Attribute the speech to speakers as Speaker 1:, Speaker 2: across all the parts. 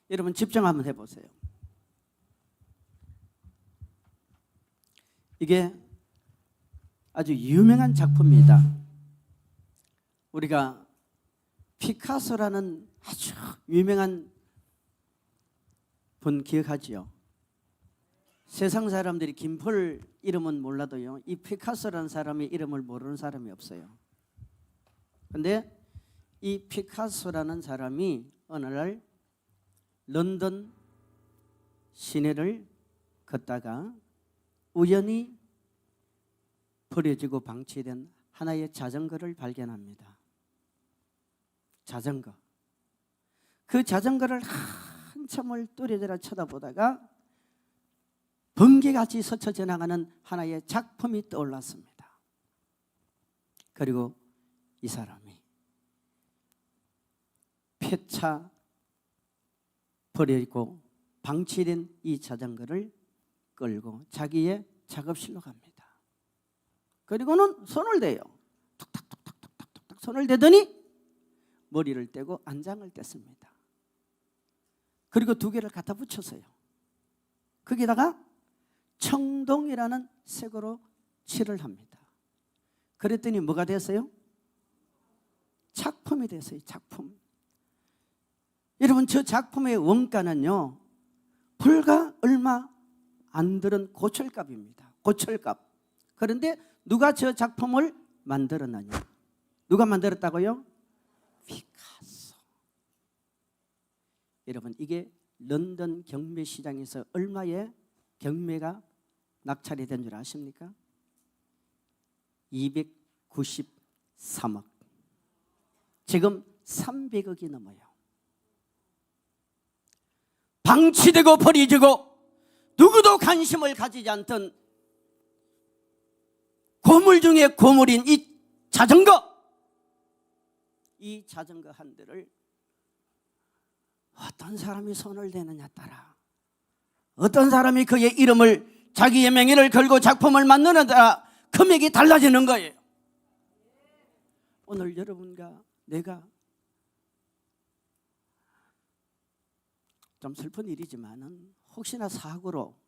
Speaker 1: 여러분 집중 한번 해보세요. 이게 아주 유명한 작품입니다. 우리가 피카소라는 아주 유명한 분 기억하지요? 세상 사람들이 김폴 이름은 몰라도요, 이 피카소라는 사람의 이름을 모르는 사람이 없어요. 그런데 이 피카소라는 사람이 어느 날 런던 시내를 걷다가 우연히 버려지고 방치된 하나의 자전거를 발견합니다. 자전거. 그 자전거를 한참을 뚜레들어 쳐다보다가 번개같이 스쳐 지나가는 하나의 작품이 떠올랐습니다. 그리고 이 사람이 폐차 버리고 방치된 이 자전거를 끌고 자기의 작업실로 갑니다. 그리고는 손을 대요. 툭탁툭탁툭탁툭탁 손을 대더니 머리를 떼고 안장을 뗐습니다. 그리고 두 개를 갖다 붙였어요. 거기다가 청동이라는 색으로 칠을 합니다. 그랬더니 뭐가 됐어요? 작품이 됐어요. 작품. 여러분, 저 작품의 원가는요, 불과 얼마 안 들은 고철값입니다. 고철값. 그런데 누가 저 작품을 만들었느냐? 누가 만들었다고요? 피카소. 여러분, 이게 런던 경매시장에서 얼마의 경매가 낙찰이 된 줄 아십니까? 293억. 지금 300억이 넘어요. 방치되고 버려지고 누구도 관심을 가지지 않던 고물 중에 고물인 이 자전거, 이 자전거 한 대를 어떤 사람이 손을 대느냐 따라, 어떤 사람이 그의 이름을, 자기의 명예를 걸고 작품을 만드느냐 따라 금액이 달라지는 거예요. 오늘 여러분과 내가 좀 슬픈 일이지만은 혹시나 사고로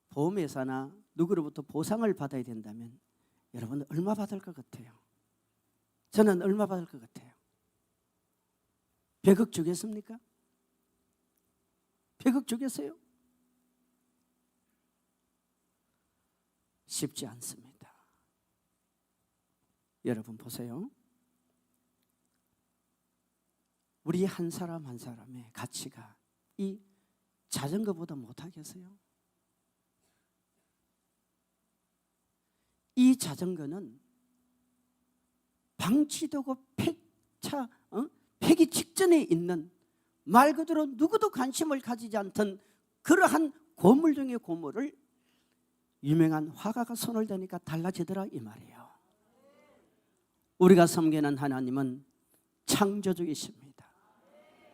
Speaker 1: 보험회사나 누구로부터 보상을 받아야 된다면 여러분 얼마 받을 것 같아요? 저는 얼마 받을 것 같아요? 100억 주겠습니까? 100억 주겠어요? 쉽지 않습니다. 여러분 보세요. 우리 한 사람 한 사람의 가치가 이 자전거보다 못하겠어요? 이 자전거는 방치되고 폐기 직전에 있는, 말 그대로 누구도 관심을 가지지 않던 그러한 고물 중의 고물을 유명한 화가가 손을 대니까 달라지더라 이 말이에요. 우리가 섬기는 하나님은 창조주이십니다.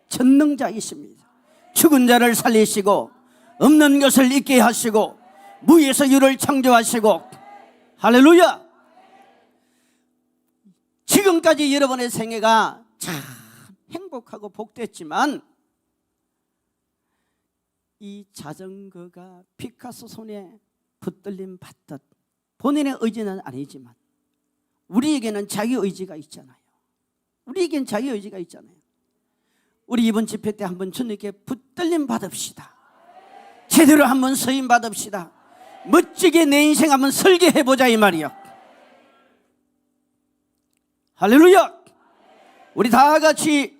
Speaker 1: 전능자이십니다. 죽은 자를 살리시고 없는 것을 있게 하시고 무에서 유를 창조하시고, 할렐루야! 지금까지 여러분의 생애가 참 행복하고 복됐지만 이 자전거가 피카소 손에 붙들림 받듯 본인의 의지는 아니지만 우리에게는 자기 의지가 있잖아요. 우리에겐 자기 의지가 있잖아요. 우리 이번 집회 때 한번 주님께 붙들림 받읍시다. 제대로 한번 서임 받읍시다. 멋지게 내 인생 한번 설계해보자 이 말이요. 할렐루야! 우리 다 같이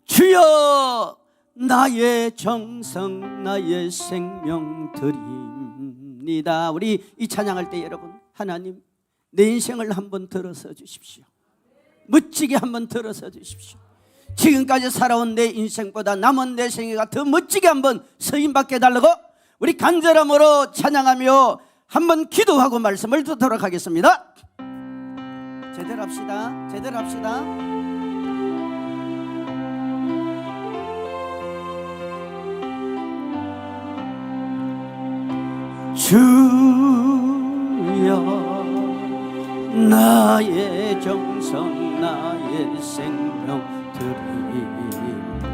Speaker 1: 주여 나의 정성 나의 생명 드립니다. 우리 이 찬양할 때 여러분, 하나님 내 인생을 한번 들어서 주십시오. 멋지게 한번 들어서 주십시오. 지금까지 살아온 내 인생보다 남은 내 생애가 더 멋지게 한번 서임받게 해달라고 우리 간절함으로 찬양하며 한번 기도하고 말씀을 듣도록 하겠습니다. 제대로 합시다. 제대로 합시다. 주여 나의 정성 나의 생명 드립니다.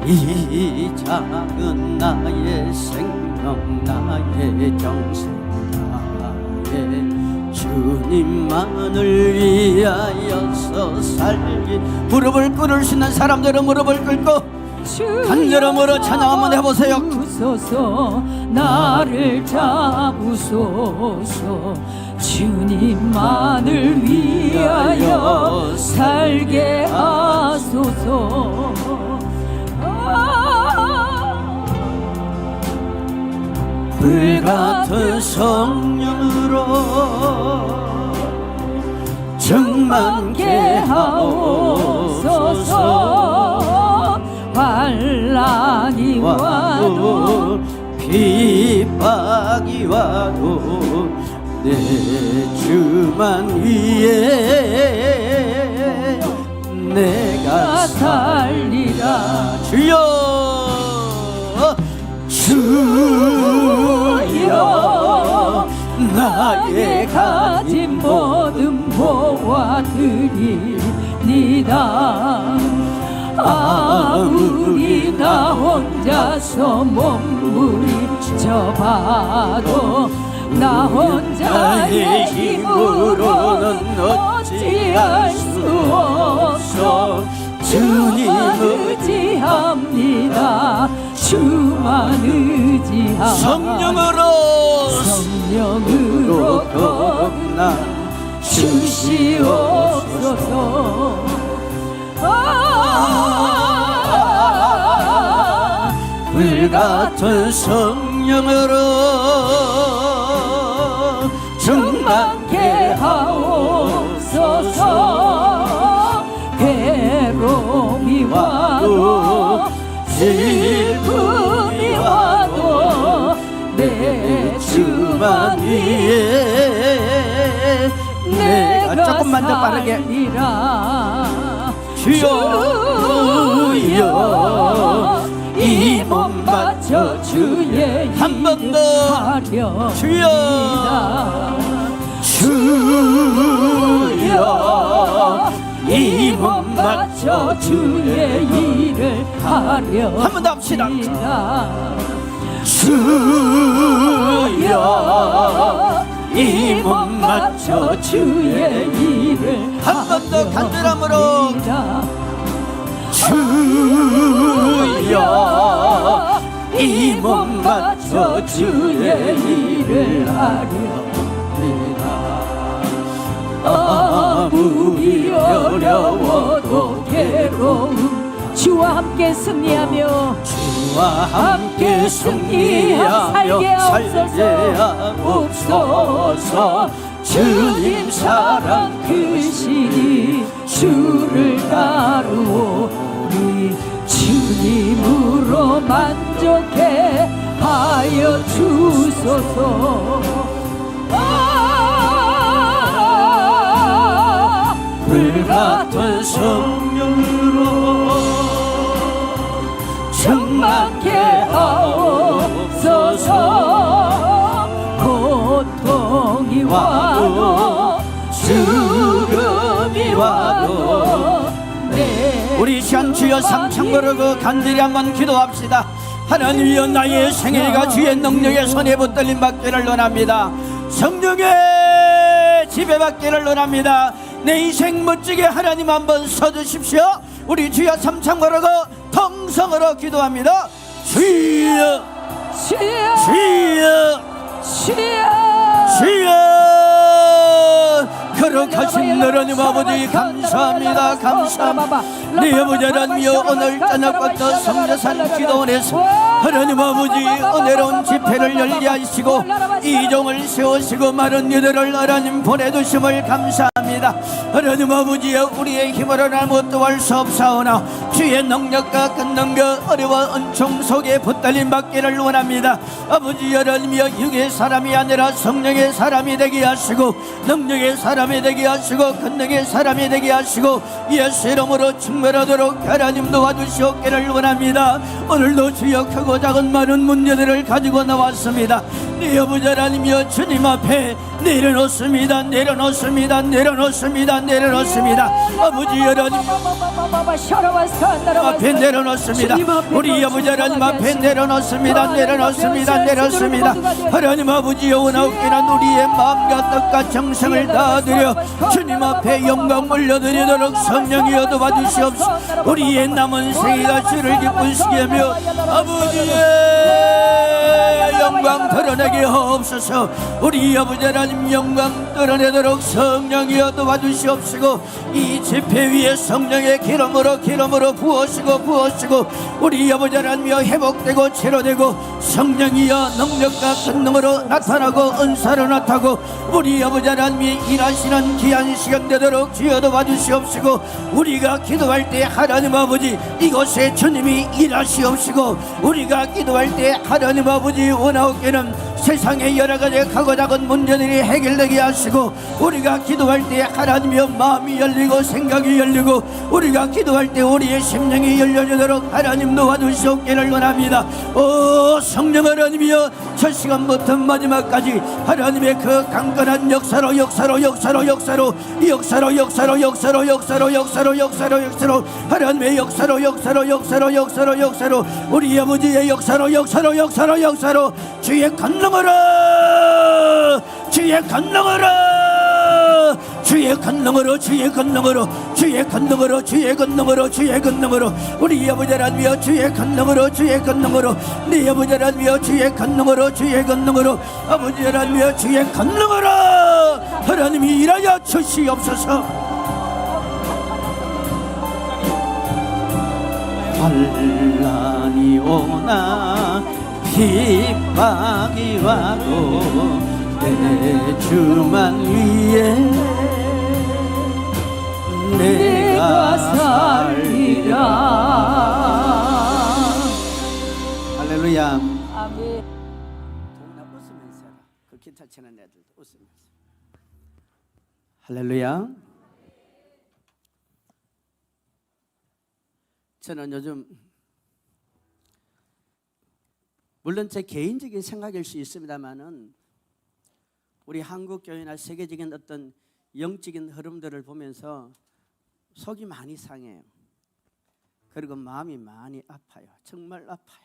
Speaker 1: 이 작은 나의 생명 나의 정성 나의 주님만을 위하여서 살기. 무릎을 꿇을 수 있는 사람들은 무릎을 꿇고 간절함으로 찬양 한번 해보세요.
Speaker 2: 주소서 나를 잡으소서 주님만을 위하여 살게 하소서.
Speaker 1: 불같은 성령으로 충만케 하옵소서.
Speaker 2: 환난이 와도
Speaker 1: 핍박이 와도 내 주만 위해 내가 살리라. 주여 주여 나의 가진
Speaker 2: 모든 보아드리니다. 아무리 나 혼자서 몸부림쳐봐도 나 혼자의 힘으로는 어찌할 수 없어. 주님 의지합니다. 주만 의지합니다. 성령으로 거듭나 주시옵소서. 불같은 성령으로 충만케 하옵소서. 괴로움이 와도 슬픔이 와도 내 주만 위해 내가 조금만 더 빠르게 주여 이 몸 바쳐 주의 한 번 더 주여 주여 이 몸 바쳐 주의 일을 하려 한 번 더 합시다. 주여 이 몸 바쳐 주의 일을 한 번 더 간절함으로 주여 이 몸 바쳐 주의 일을 하렵니다. 아무리 어려워도 괴로움 주와 함께 승리하며 주와 함께 승리하며 살게 하옵소서. 주님 사랑 크시니 주를 따르오니 주님으로 만족해 하여 주소서. 불같은 성령으로 충만케 하옵소서. 고통이 와도 죽음이 와도 우리 시간 주여 삼창 부르고 간절히 한번 기도합시다. 하나님이여 나의 생애가 주의 능력의 손에 붙들림 받기를 원합니다. 성령의 지배받기를 원합니다. 내 인생 멋지게 하나님 한번 서주십시오. 우리 주여 삼창 부르고 통성으로 기도합니다. 주여 주여
Speaker 1: 주여
Speaker 2: 주여
Speaker 1: 주여 거룩하신 하나님 아버지 감사합니다. 감사합니다. 네 아버지 하나님이여 오늘 저녁부터 성자산 기도원에서 하나님 아버지 은혜로운 집회를 열게 하시고 이종을 세우시고 마른 이들을 하나님 보내두심을 감사합니다. 하나님 아버지여 우리의 힘으로는 아무것도 할 수 없사오나 주의 능력과 권능과 어려워 은총 속에 붙들림 받기를 원합니다. 아버지 하나님이여 육의 사람이 아니라 성령의 사람이 되게 하시고 능력의 사람이 되게 하시고 권능의 사람이 되게 하시고 예수 이름으로 충만하도록 하나님 도와주시옵기를 원합니다. 오늘도 주여 크고 작은 많은 문제들을 가지고 나왔습니다. 네 아버지 하나님이여 주님 앞에
Speaker 2: 내려놓습니다. 내려놓습니다. 내려놓습니다. 내려놓습니다. 아버지 하나님 앞에 내려놓습니다. 우리 아버지 하나님 앞에 내려놓습니다. 내려놓습니다. 내려놓습니다. 하나님 아버지 영원하옵기는 우리의 마음과 뜻과 정성을 다드려 주님 앞에 영광 올려드리도록 성령이여 도와주시옵소서. 우리의 남은 생애가 주를 기쁘시게 하며 아버지의 영광 드러내게 하옵소서. 우리 아버지 하나님 영광 드러내도록 성령이여 도와주시옵시고 이 집회 위에 성령의 기름으로 부으시고 우리 아버지 하나님이여 회복되고 치료되고 성령이여 능력과 권능으로 나타나고 은사로 나타나고 우리 아버지 하나님이 일하시는 귀한 시간 되도록 주여 도와주시옵시고 우리가 기도할 때 하나님 아버지 이곳에 주님이 일하시옵시고 우리가 기도할 때 하나님 아버지 원하옵기는 세상의 여러가지 크고 작은 문제들이 해결되게 하시고 우리가 기도할 때 하나님이여 마음이 열리고 생각이 열리고 우리가 기도할 때 우리의 심령이 열려지도록 하나님 도와주시옵기를 원합니다. 오 성령 하나님이여 첫 시간부터 마지막까지 하나님의 그 강건한 역사로 하나님의 역사로 우리 아버지의 역사로 주의 권능으로 우리 아버지 하나님이여 주의 권능으로 네 아버지 하나님이여 주의 권능으로 아버지 하나님이여 주의 권능으로 하나님이 일하여 주시옵소서. 환난이 오나 핍박이 와도 내 주만 위에 내가 살리라. 할렐루야.
Speaker 3: 아멘.
Speaker 1: 동나 웃으면서 그 기타 치는 애들도 웃으면서 할렐루야. 저는 요즘 물론 제 개인적인 생각일 수 있습니다만은 우리 한국 교회나 세계적인 어떤 영적인 흐름들을 보면서 속이 많이 상해요. 그리고 마음이 많이 아파요. 정말 아파요.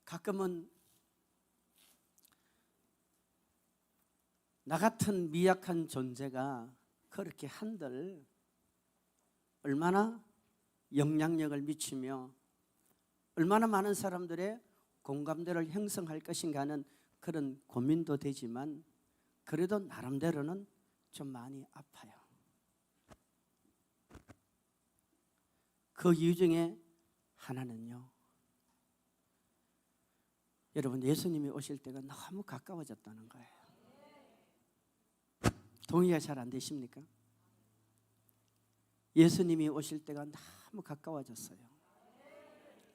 Speaker 1: 가끔은 나 같은 미약한 존재가 그렇게 한들 얼마나 영향력을 미치며 얼마나 많은 사람들의 공감대를 형성할 것인가 하는 그런 고민도 되지만 그래도 나름대로는 좀 많이 아파요. 그 이유 중에 하나는요, 여러분 예수님이 오실 때가 너무 가까워졌다는 거예요. 동의가 잘 안 되십니까? 예수님이 오실 때가 너무 가까워졌어요.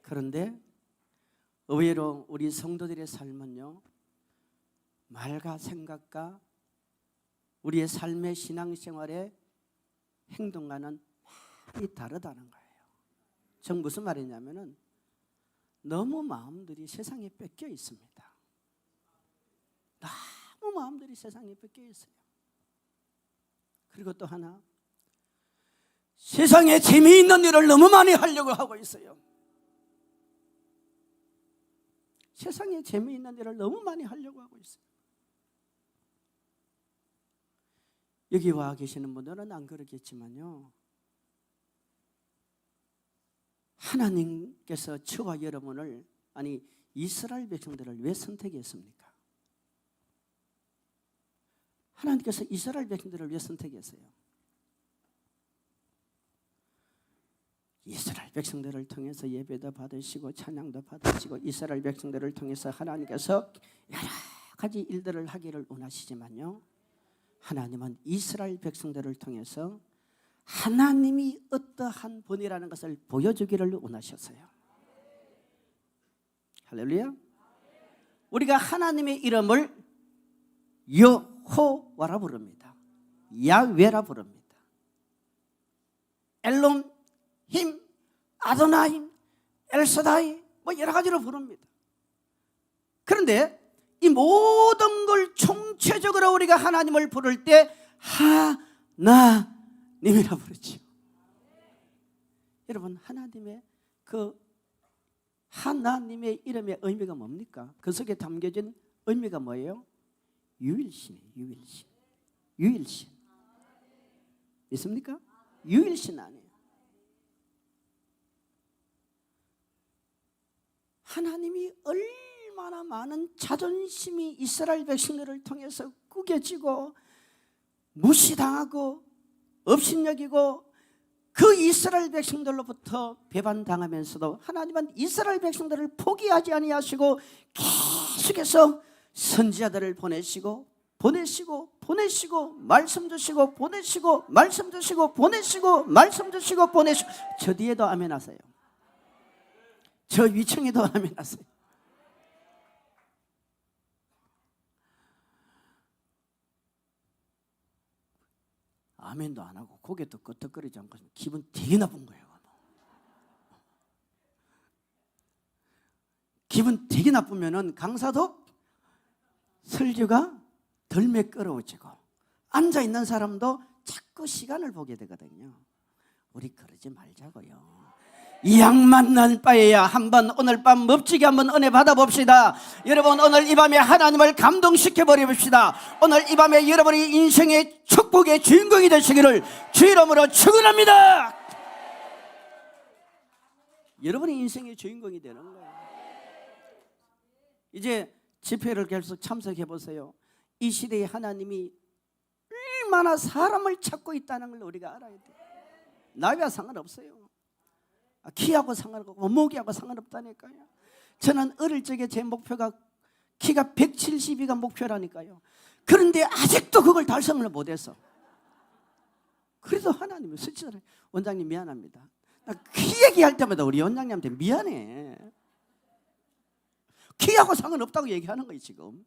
Speaker 1: 그런데 의외로 우리 성도들의 삶은요, 말과 생각과 우리의 삶의 신앙생활의 행동과는 많이 다르다는 거예요. 전 무슨 말이냐면은 너무 마음들이 세상에 뺏겨 있습니다. 너무 마음들이 세상에 뺏겨 있어요. 그리고 또 하나, 세상에 재미있는 일을 너무 많이 하려고 하고 있어요. 세상에 재미있는 일을 너무 많이 하려고 하고 있어요. 여기 와 계시는 분들은 안 그러겠지만요, 하나님께서 저와 여러분을, 아니 이스라엘 백성들을 왜 선택했습니까? 하나님께서 이스라엘 백성들을 왜 선택했어요? 이스라엘 백성들을 통해서 예배도 받으시고 찬양도 받으시고 이스라엘 백성들을 통해서 하나님께서 여러 가지 일들을 하기를 원하시지만요, 하나님은 이스라엘 백성들을 통해서 하나님이 어떠한 분이라는 것을 보여주기를 원하셨어요. 할렐루야. 우리가 하나님의 이름을 여호와라 부릅니다. 야훼라 부릅니다. 엘롬, 힘, 아도나임, 엘사다이 뭐 여러 가지로 부릅니다. 그런데 이 모든 걸 총체적으로 우리가 하나님을 부를 때 하나님이라 부르지요. 여러분, 하나님의 그 하나님의 이름의 의미가 뭡니까? 그 속에 담겨진 의미가 뭐예요? 유일신이에요. 유일신. 유일신. 있습니까? 유일신 아니에요. 하나님이 얼마나 많은 자존심이 이스라엘 백성들을 통해서 구겨지고 무시당하고 업신여기고 그 이스라엘 백성들로부터 배반당하면서도 하나님은 이스라엘 백성들을 포기하지 아니하시고 계속해서 선지자들을 보내시고 말씀 주시고 보내시고 말씀 주시고 보내시고 말씀 주시고 보내시고. 저 뒤에도 아멘 하세요. 저 위층에도 아멘 하세요. 아멘도 안 하고 고개도 끄덕거리지 않고 기분 되게 나쁜 거예요. 기분 되게 나쁘면은 강사도 설교가 덜 매끄러워지고 앉아있는 사람도 자꾸 시간을 보게 되거든요. 우리 그러지 말자고요. 이 양 만난 바에야 한번 오늘 밤 멋지게 한번 은혜 받아봅시다. 여러분, 오늘 이 밤에 하나님을 감동시켜 버려봅시다. 오늘 이 밤에 여러분이 인생의 축복의 주인공이 되시기를 주 이름으로 축원합니다. 여러분이 인생의 주인공이 되는 거예요. 이제 집회를 계속 참석해 보세요. 이 시대에 하나님이 얼마나 사람을 찾고 있다는 걸 우리가 알아야 돼요. 나이와 상관없어요. 키하고 상관없고 몸무게하고 상관없다니까요. 저는 어릴 적에 제 목표가 키가 172가 목표라니까요. 그런데 아직도 그걸 달성을 못해서. 그래도 하나님이 스치잖아요. 원장님 미안합니다. 나 키 얘기할 때마다 우리 원장님한테 미안해. 키하고 상관없다고 얘기하는 거예요 지금.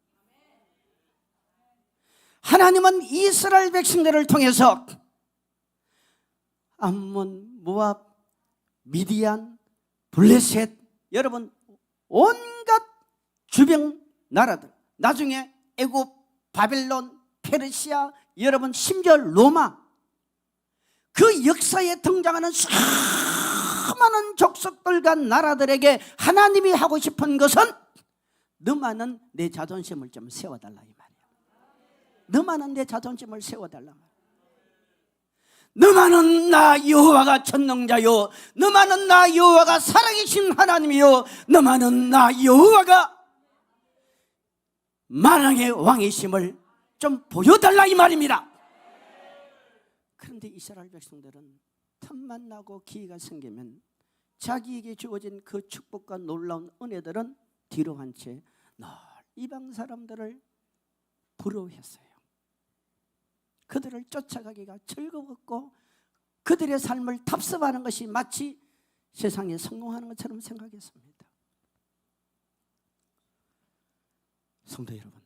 Speaker 1: 하나님은 이스라엘 백성들을 통해서 암몬, 모압, 미디안, 블레셋, 여러분 온갖 주변 나라들, 나중에 애굽, 바벨론, 페르시아, 여러분 심지어 로마, 그 역사에 등장하는 수많은 족속들과 나라들에게 하나님이 하고 싶은 것은 너만은 내 자존심을 좀 세워달라 이 말이야. 너만은 내 자존심을 세워달라. 너만은 나 여호와가 전능자요, 너만은 나 여호와가 살아계신 하나님이요, 너만은 나 여호와가 만왕의 왕이심을 좀 보여달라 이 말입니다. 그런데 이스라엘 백성들은 틈만 나고 기회가 생기면 자기에게 주어진 그 축복과 놀라운 은혜들은 뒤로 한 채 늘 이방 사람들을 부러워했어요. 그들을 쫓아가기가 즐거웠고 그들의 삶을 탑습하는 것이 마치 세상에 성공하는 것처럼 생각했습니다. 성도 여러분,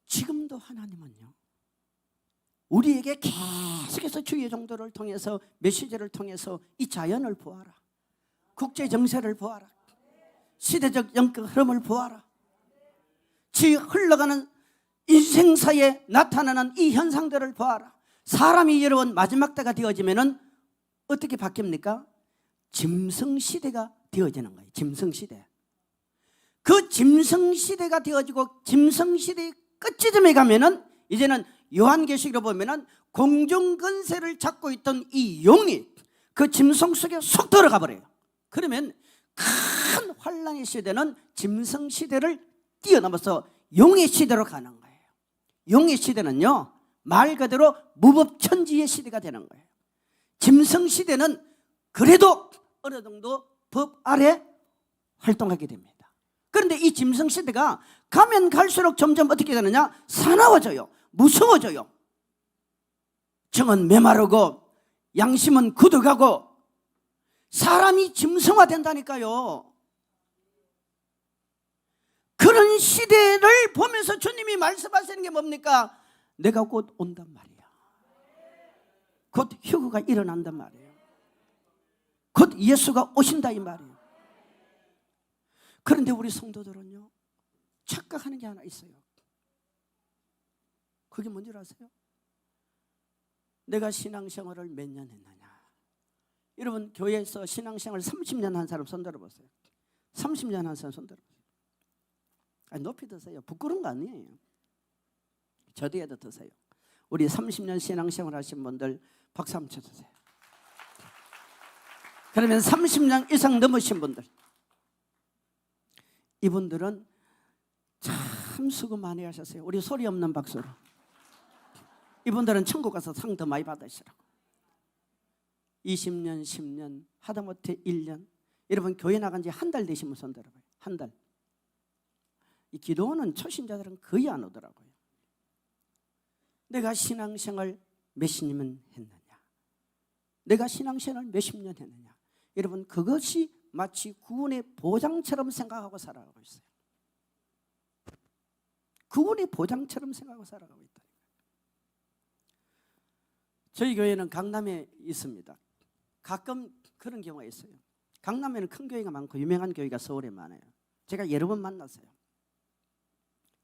Speaker 1: 지금도 하나님은요 우리에게 계속해서 주의 종도를 통해서 메시지를 통해서 이 자연을 보아라, 국제 정세를 보아라, 시대적 영적 흐름을 보아라, 지 흘러가는 인생사에 나타나는 이 현상들을 보아라. 사람이 여러분 마지막 때가 되어지면은 어떻게 바뀝니까? 짐승시대가 되어지는 거예요. 짐승시대. 그 짐승시대가 되어지고 짐승시대의 끝지점에 가면은 이제는 요한계시록으로 보면은 공중근세를 잡고 있던 이 용이 그 짐승 속에 쏙 들어가 버려요. 그러면 큰 환란의 시대는 짐승시대를 뛰어넘어서 용의 시대로 가는 거예요. 용의 시대는요 말 그대로 무법천지의 시대가 되는 거예요. 짐승 시대는 그래도 어느 정도 법 아래 활동하게 됩니다. 그런데 이 짐승 시대가 가면 갈수록 점점 어떻게 되느냐? 사나워져요. 무서워져요. 정은 메마르고 양심은 굳어가고 사람이 짐승화된다니까요. 그런 시대를 보면서 주님이 말씀하시는 게 뭡니까? 내가 곧 온단 말이야. 곧 휴거가 일어난단 말이에요. 곧 예수가 오신다 이 말이에요. 그런데 우리 성도들은요 착각하는 게 하나 있어요. 그게 뭔지 아세요? 내가 신앙생활을 몇 년 했느냐. 여러분 교회에서 신앙생활 30년 한 사람 손 들어보세요. 30년 한 사람 손 들어보세요. 아니, 높이 드세요. 부끄러운 거 아니에요. 저 뒤에도 드세요. 우리 30년 신앙생활 하신 분들 박수 한번 쳐주세요. 그러면 30년 이상 넘으신 분들, 이분들은 참 수고 많이 하셨어요. 우리 소리 없는 박수로. 이분들은 천국 가서 상 더 많이 받으시라고. 20년, 10년, 하다못해 1년. 여러분 교회 나간 지 한 달 되시면 손 들어봐요. 한 달. 이 기도원은 초신자들은 거의 안 오더라고요. 내가 신앙생활 몇십 년 했느냐, 내가 신앙생활 몇십 년 했느냐. 여러분 그것이 마치 구원의 보장처럼 생각하고 살아가고 있어요. 구원의 보장처럼 생각하고 살아가고 있다. 저희 교회는 강남에 있습니다. 가끔 그런 경우가 있어요. 강남에는 큰 교회가 많고 유명한 교회가 서울에 많아요. 제가 여러 번 만났어요.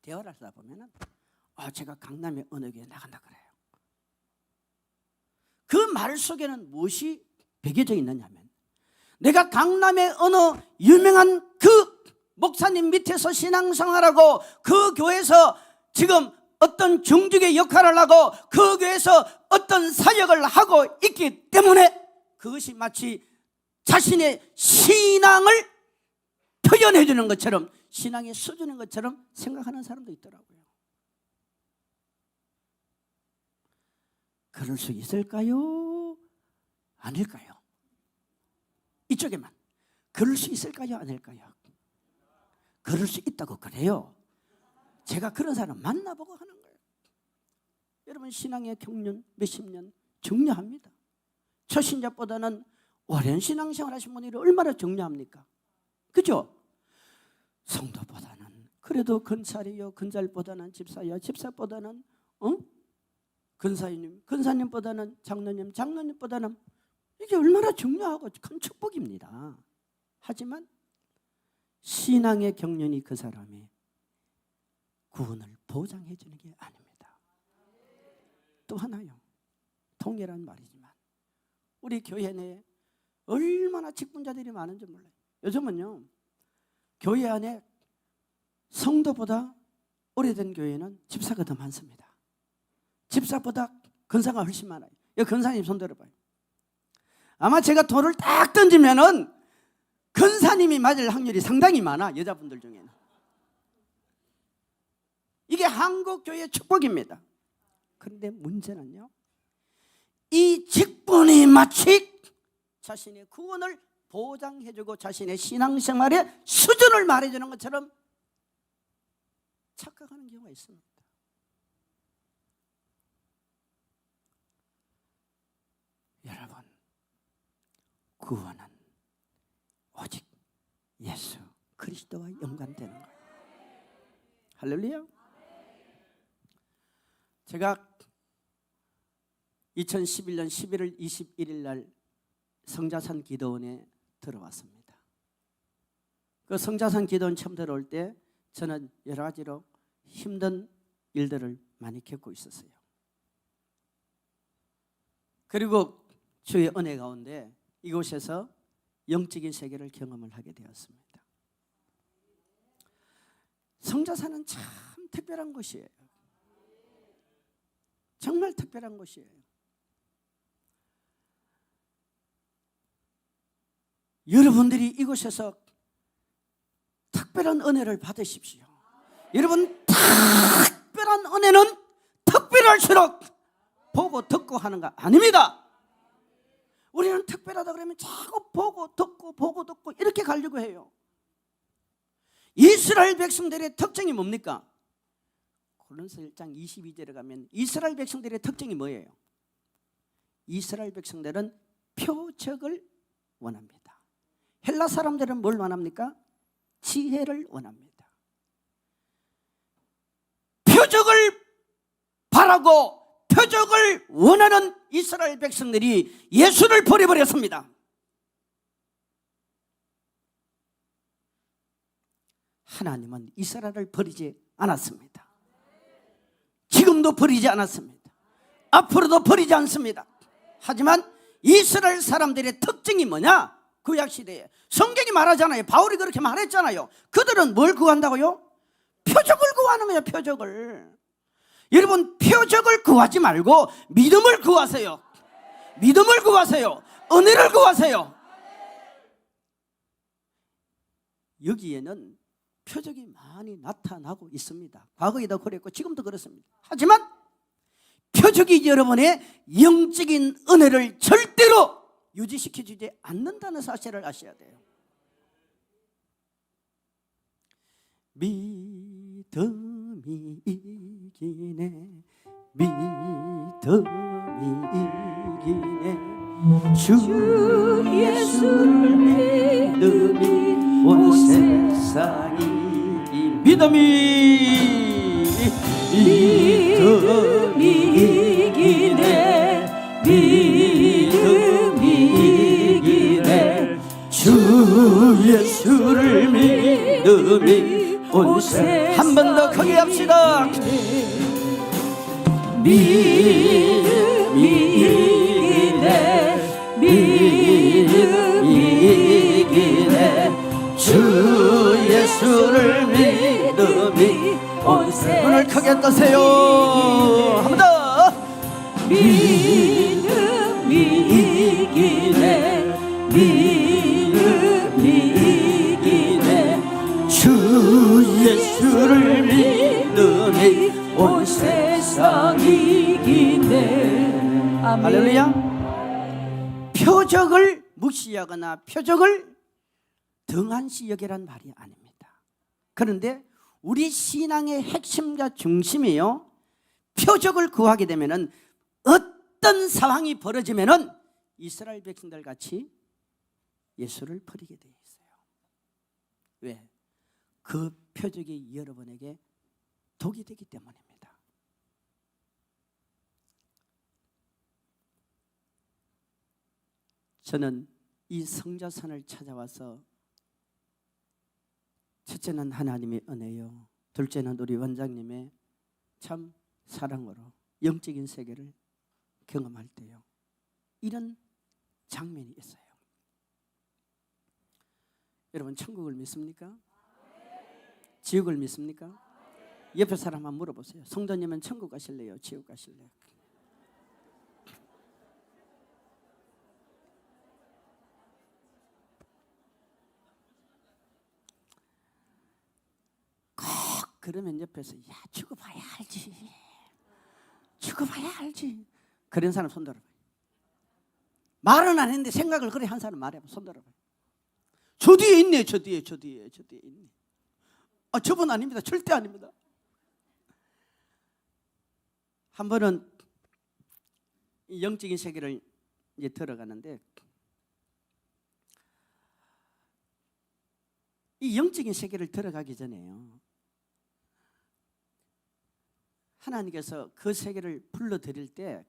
Speaker 1: 대화를 하다 보면은 제가 강남에 어느 교회 나간다 그래요. 그 말 속에는 무엇이 배겨져 있느냐면, 내가 강남의 어느 유명한 그 목사님 밑에서 신앙생활하고 그 교회에서 지금 어떤 중직의 역할을 하고 그 교회에서 어떤 사역을 하고 있기 때문에 그것이 마치 자신의 신앙을 표현해 주는 것처럼, 신앙의 수준인 것처럼 생각하는 사람도 있더라고요. 그럴 수 있을까요? 아닐까요? 이쪽에만 그럴 수 있을까요? 아닐까요? 그럴 수 있다고 그래요. 제가 그런 사람 만나보고 하는 거예요. 여러분 신앙의 경륜 몇십 년 중요합니다. 초신자보다는 오랜 신앙생활 하신 분들이 얼마나 중요합니까? 그죠? 성도보다는 그래도 근사리요, 근잘보다는 집사요, 집사보다는 근사님, 근사님보다는 장로님, 장로님보다는, 이게 얼마나 중요하고 큰 축복입니다. 하지만 신앙의 경륜이 그 사람의 구원을 보장해 주는 게 아닙니다. 또 하나요, 통일한 말이지만 우리 교회 내에 얼마나 직분자들이 많은지 몰라요. 요즘은요 교회 안에 성도보다 오래된 교회는 집사가 더 많습니다. 집사보다 근사가 훨씬 많아요. 여기 근사님 손 들어봐요. 아마 제가 돌을 딱 던지면은 근사님이 맞을 확률이 상당히 많아, 여자분들 중에는. 이게 한국 교회의 축복입니다. 그런데 문제는요, 이 직분이 마치 자신의 구원을 보장해주고 자신의 신앙생활의 수준을 말해주는 것처럼 착각하는 경우가 있습니다. 여러분, 구원은 오직 예수 그리스도와 연관되는 거예요. 할렐루야. 제가 2011년 11월 21일 날 성자산 기도원에 들어왔습니다. 그 성자산 기도원 처음 들어올 때 저는 여러 가지로 힘든 일들을 많이 겪고 있었어요. 그리고 주의 은혜 가운데 이곳에서 영적인 세계를 경험을 하게 되었습니다. 성자산은 참 특별한 곳이에요. 정말 특별한 곳이에요. 여러분들이 이곳에서 특별한 은혜를 받으십시오. 여러분, 특별한 은혜는 특별할수록 보고 듣고 하는 거 아닙니다. 우리는 특별하다 그러면 자꾸 보고 듣고 이렇게 가려고 해요. 이스라엘 백성들의 특징이 뭡니까? 골로새 1장 22절에 가면 이스라엘 백성들의 특징이 뭐예요? 이스라엘 백성들은 표적을 원합니다. 헬라 사람들은 뭘 원합니까? 지혜를 원합니다. 표적을 바라고 표적을 원하는 이스라엘 백성들이 예수를 버려버렸습니다. 하나님은 이스라엘을 버리지 않았습니다. 지금도 버리지 않았습니다. 앞으로도 버리지 않습니다. 하지만 이스라엘 사람들의 특징이 뭐냐? 구약시대에 성경이 말하잖아요. 바울이 그렇게 말했잖아요. 그들은 뭘 구한다고요? 표적을 구하는 거예요. 표적을. 여러분, 표적을 구하지 말고 믿음을 구하세요. 믿음을 구하세요. 은혜를 구하세요. 여기에는 표적이 많이 나타나고 있습니다. 과거에도 그랬고 지금도 그렇습니다. 하지만 표적이 여러분의 영적인 은혜를 절대로 유지시켜주지 않는다는 사실을 아셔야 돼요. 믿음이 이기네, 믿음이 이기네, 주 예수를 믿음이 온 세상이 믿음이 이기네, 믿음이 이기네, 주 예수를 믿음이 온 세상이. 한 번 더 크게 합시다. 믿음이 이기네, 믿음이 이기네, 주 예수를 믿음이 온 세상. 눈을 크게 뜨세요. 한 번 더. 믿음이 이기네, 믿음이 이기네, 주 예수를 믿음이 온 세상이 이기네. 할렐루야. 표적을 무시하거나 표적을 등한시 여기란 말이 아닙니다. 그런데 우리 신앙의 핵심과 중심이요, 표적을 구하게 되면은 어떤 상황이 벌어지면은 이스라엘 백성들 같이 예수를 버리게 되어 있어요. 왜? 그 표적이 여러분에게 독이 되기 때문입니다. 저는 이 성자산을 찾아와서 첫째는 하나님의 은혜요, 둘째는 우리 원장님의 참 사랑으로 영적인 세계를 경험할 때요, 이런 장면이 있어요. 여러분, 천국을 믿습니까? 지옥을 믿습니까? 옆에 사람 한번 물어보세요. 성도님은 천국 가실래요? 지옥 가실래요? 꼭 그러면 옆에서 야, 죽어봐야 알지, 죽어봐야 알지, 그런 사람 손 들어봐요. 말은 안 했는데 생각을 그래 한 사람 말해봐. 손 들어봐요. 저 뒤에 있네, 저 뒤에 있네. 아, 저분 아닙니다. 절대 아닙니다. 한 번은 이 영적인 세계를 이제 들어가는데, 이 영적인 세계를 들어가기 전에요, 하나님께서 그 세계를 불러드릴 때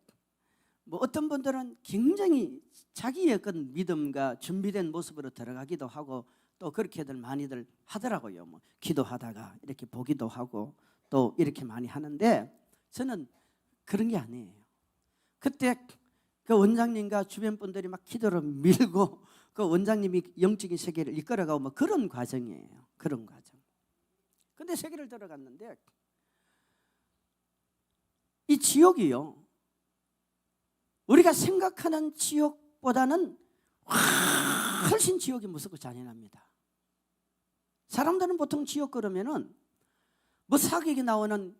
Speaker 1: 뭐 어떤 분들은 굉장히 자기의 그 믿음과 준비된 모습으로 들어가기도 하고 또 그렇게들 많이들 하더라고요. 뭐 기도하다가 이렇게 보기도 하고 또 이렇게 많이 하는데, 저는 그런 게 아니에요. 그때 그 원장님과 주변 분들이 막 기도를 밀고 그 원장님이 영적인 세계를 이끌어가고 뭐 그런 과정이에요. 그런 과정. 근데 세계를 들어갔는데 이 지옥이요, 우리가 생각하는 지옥보다는 훨씬 지옥이 무섭고 잔인합니다. 사람들은 보통 지옥 그러면은 뭐 사극에 나오는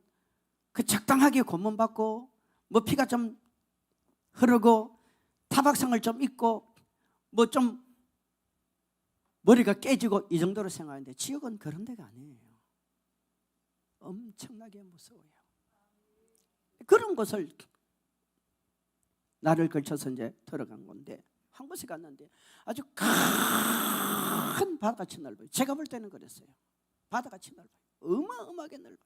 Speaker 1: 그 적당하게 고문받고 뭐 피가 좀 흐르고 타박상을 좀 입고 뭐 좀 머리가 깨지고 이 정도로 생각하는데, 지옥은 그런 데가 아니에요. 엄청나게 무서워요. 그런 것을 나를 걸쳐서 이제 들어간 건데, 한 곳에 갔는데 아주 큰 바다같이 넓어요. 제가 볼 때는 그랬어요. 바다같이 넓어요. 어마어마하게 넓어요.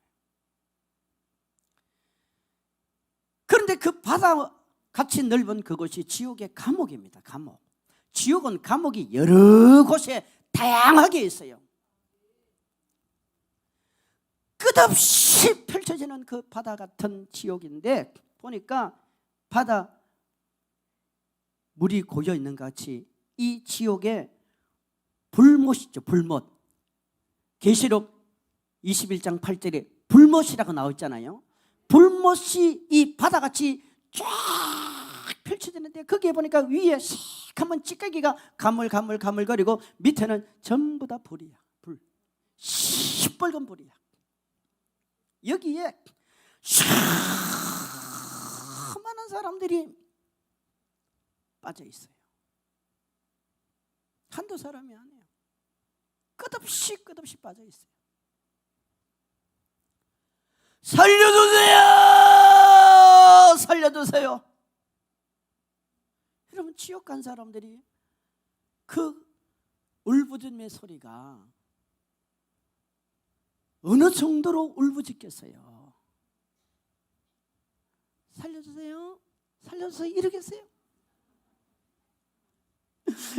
Speaker 1: 그런데 그 바다같이 넓은 그곳이 지옥의 감옥입니다. 감옥. 지옥은 감옥이 여러 곳에 다양하게 있어요. 끝없이 펼쳐지는 그 바다 같은 지옥인데, 보니까 바다 물이 고여 있는 것 같이 이 지옥에 불못 있죠. 불못. 계시록 21장 8절에 불못이라고 나와 있잖아요. 불못이 이 바다같이 쫙 펼쳐지는데, 거기에 보니까 위에 새카만 찌꺼기가 가물가물거리고 밑에는 전부 다 불이야. 불. 시뻘건 불이야. 여기에 수많은 사람들이 빠져 있어요. 한두 사람이 아니에요. 끝없이 빠져 있어요. 살려주세요! 살려주세요! 여러분, 지옥 간 사람들이 그 울부짖음의 소리가 어느 정도로 울부짖겠어요? 살려주세요, 살려주세요 이러겠어요?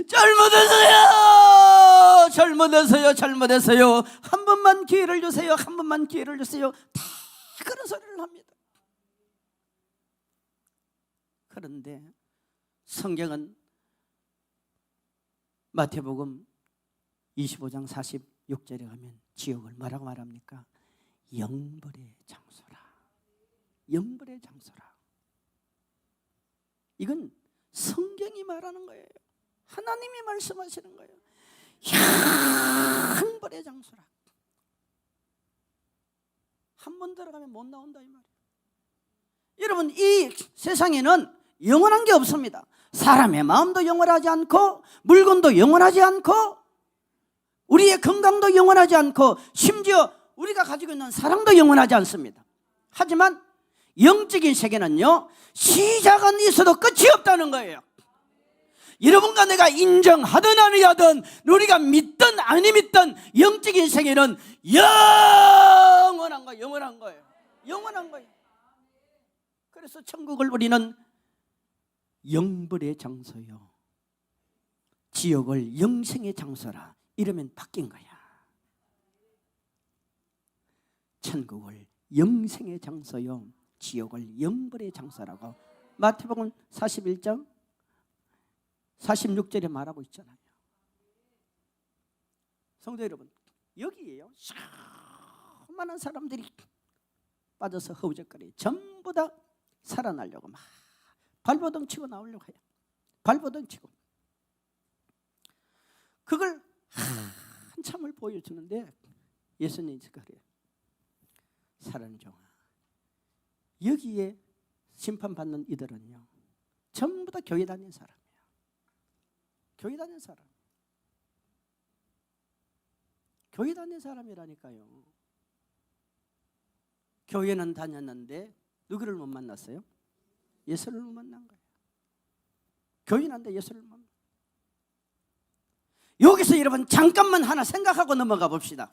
Speaker 1: 잘못했어요, 잘못했어요, 잘못했어요, 한 번만 기회를 주세요, 한 번만 기회를 주세요, 다 그런 소리를 합니다. 그런데 성경은 마태복음 25장 46절에 가면 지옥을 뭐라고 말합니까? 영벌의 장소라. 영벌의 장소라. 이건 성경이 말하는 거예요. 하나님이 말씀하시는 거예요. 영벌의 장소라. 한 번 들어가면 못 나온다 이 말이에요. 여러분, 이 세상에는 영원한 게 없습니다. 사람의 마음도 영원하지 않고, 물건도 영원하지 않고, 우리의 건강도 영원하지 않고, 심지어 우리가 가지고 있는 사랑도 영원하지 않습니다. 하지만 영적인 세계는요, 시작은 있어도 끝이 없다는 거예요. 여러분과 내가 인정하든 아니하든, 우리가 믿든 아니 믿든, 영적인 세계는 영원한 거예요. 영원한 거예요. 영원한 거예요. 그래서 천국을 우리는 영벌의 장소요, 지옥을 영생의 장소라 이러면 바뀐 거야. 천국을 영생의 장소요, 지옥을 영벌의 장소라고 마태복음 41장 46절에 말하고 있잖아요. 성도 여러분, 여기에요, 수많은 사람들이 빠져서 허우적거리 전부 다 살아나려고 막 발버둥 치고 나오려고 해요. 발버둥 치고. 그걸 한참을 보여주는데 예수님이 그래요. 사랑하는 종아, 여기에 심판받는 이들은요, 전부 다 교회 다니는 사람이에요. 교회 다니는 사람. 교회 다니는 사람이라니까요. 교회는 다녔는데 누구를 못 만났어요? 예수를 못 만난 거예요. 교인한테 예수를 못 만난 거예요. 여기서 여러분 잠깐만 하나 생각하고 넘어가 봅시다.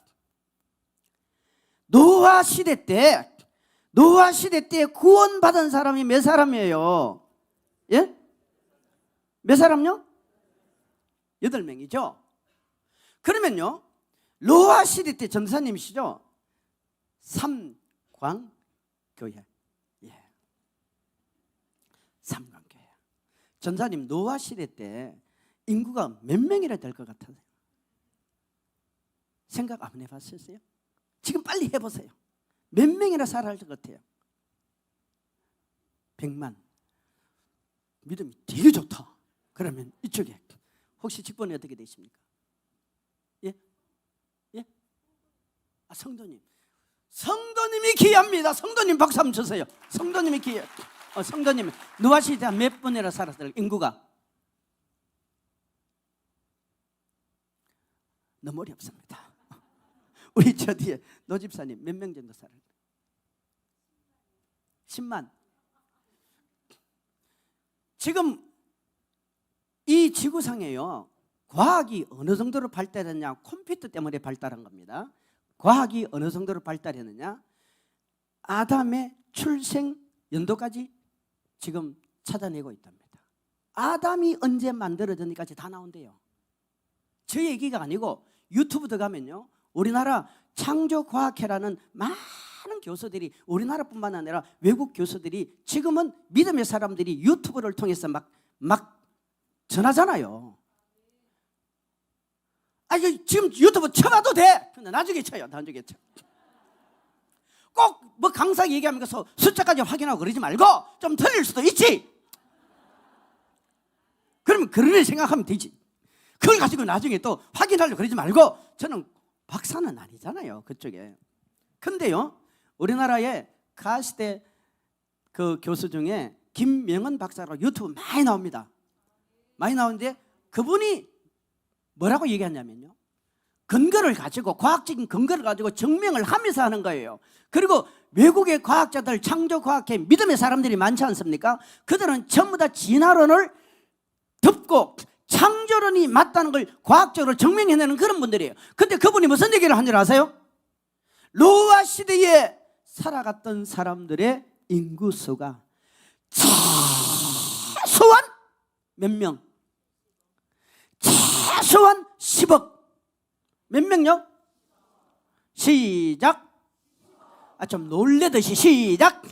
Speaker 1: 노아 시대 때 구원받은 사람이 몇 사람이에요? 예? 몇 사람요? 8명이죠. 그러면요, 노아 시대 때 전사님이시죠? 삼광교회. 예. 삼광교회. 전사님 노아 시대 때 인구가 몇 명이나 될 것 같아요? 생각 안 해봤었어요? 지금 빨리 해보세요. 몇 명이나 살아야 할 것 같아요? 100만. 믿음이 되게 좋다. 그러면 이쪽에 혹시 직분이 어떻게 되십니까? 예? 예? 아, 성도님. 성도님이 귀합니다. 성도님 박수 한번 주세요. 성도님이 귀해요. 성도님 노아 시대 몇 분이나 살았어요? 인구가? 너무 어렵습니다. 우리 저 뒤에 노 집사님 몇 명 정도 살아요? 10만. 지금 이 지구상에요, 과학이 어느 정도로 발달했냐? 컴퓨터 때문에 발달한 겁니다. 과학이 어느 정도로 발달했느냐? 아담의 출생 연도까지 지금 찾아내고 있답니다. 아담이 언제 만들어졌는지까지 다 나온대요. 저 얘기가 아니고 유튜브 들어가면요, 우리나라 창조과학회라는 많은 교수들이 우리나라뿐만 아니라 외국 교수들이 지금은 믿음의 사람들이 유튜브를 통해서 막 전하잖아요. 지금 유튜브 쳐봐도 돼. 근데 나중에 쳐요. 나중에 쳐. 꼭 뭐 강사 얘기하면서 숫자까지 확인하고 그러지 말고 좀 틀릴 수도 있지. 그러면 그런 애 생각하면 되지. 그걸 가지고 나중에 또 확인하려고 그러지 말고. 저는 박사는 아니잖아요, 그쪽에. 근데요, 우리나라의 가시대 그 교수 중에 김명은 박사라고 유튜브 많이 나옵니다. 많이 나오는데 그분이 뭐라고 얘기하냐면요, 근거를 가지고, 과학적인 근거를 가지고 증명을 하면서 하는 거예요. 그리고 외국의 과학자들, 창조과학회 믿음의 사람들이 많지 않습니까? 그들은 전부 다 진화론을 덮고 창조론이 맞다는 걸 과학적으로 증명해내는 그런 분들이에요. 근데 그분이 무슨 얘기를 한 줄 아세요? 노아 시대에 살아갔던 사람들의 인구수가 최소한 몇 명? 최소한 10억. 몇 명요? 시작. 좀 놀래듯이 시작.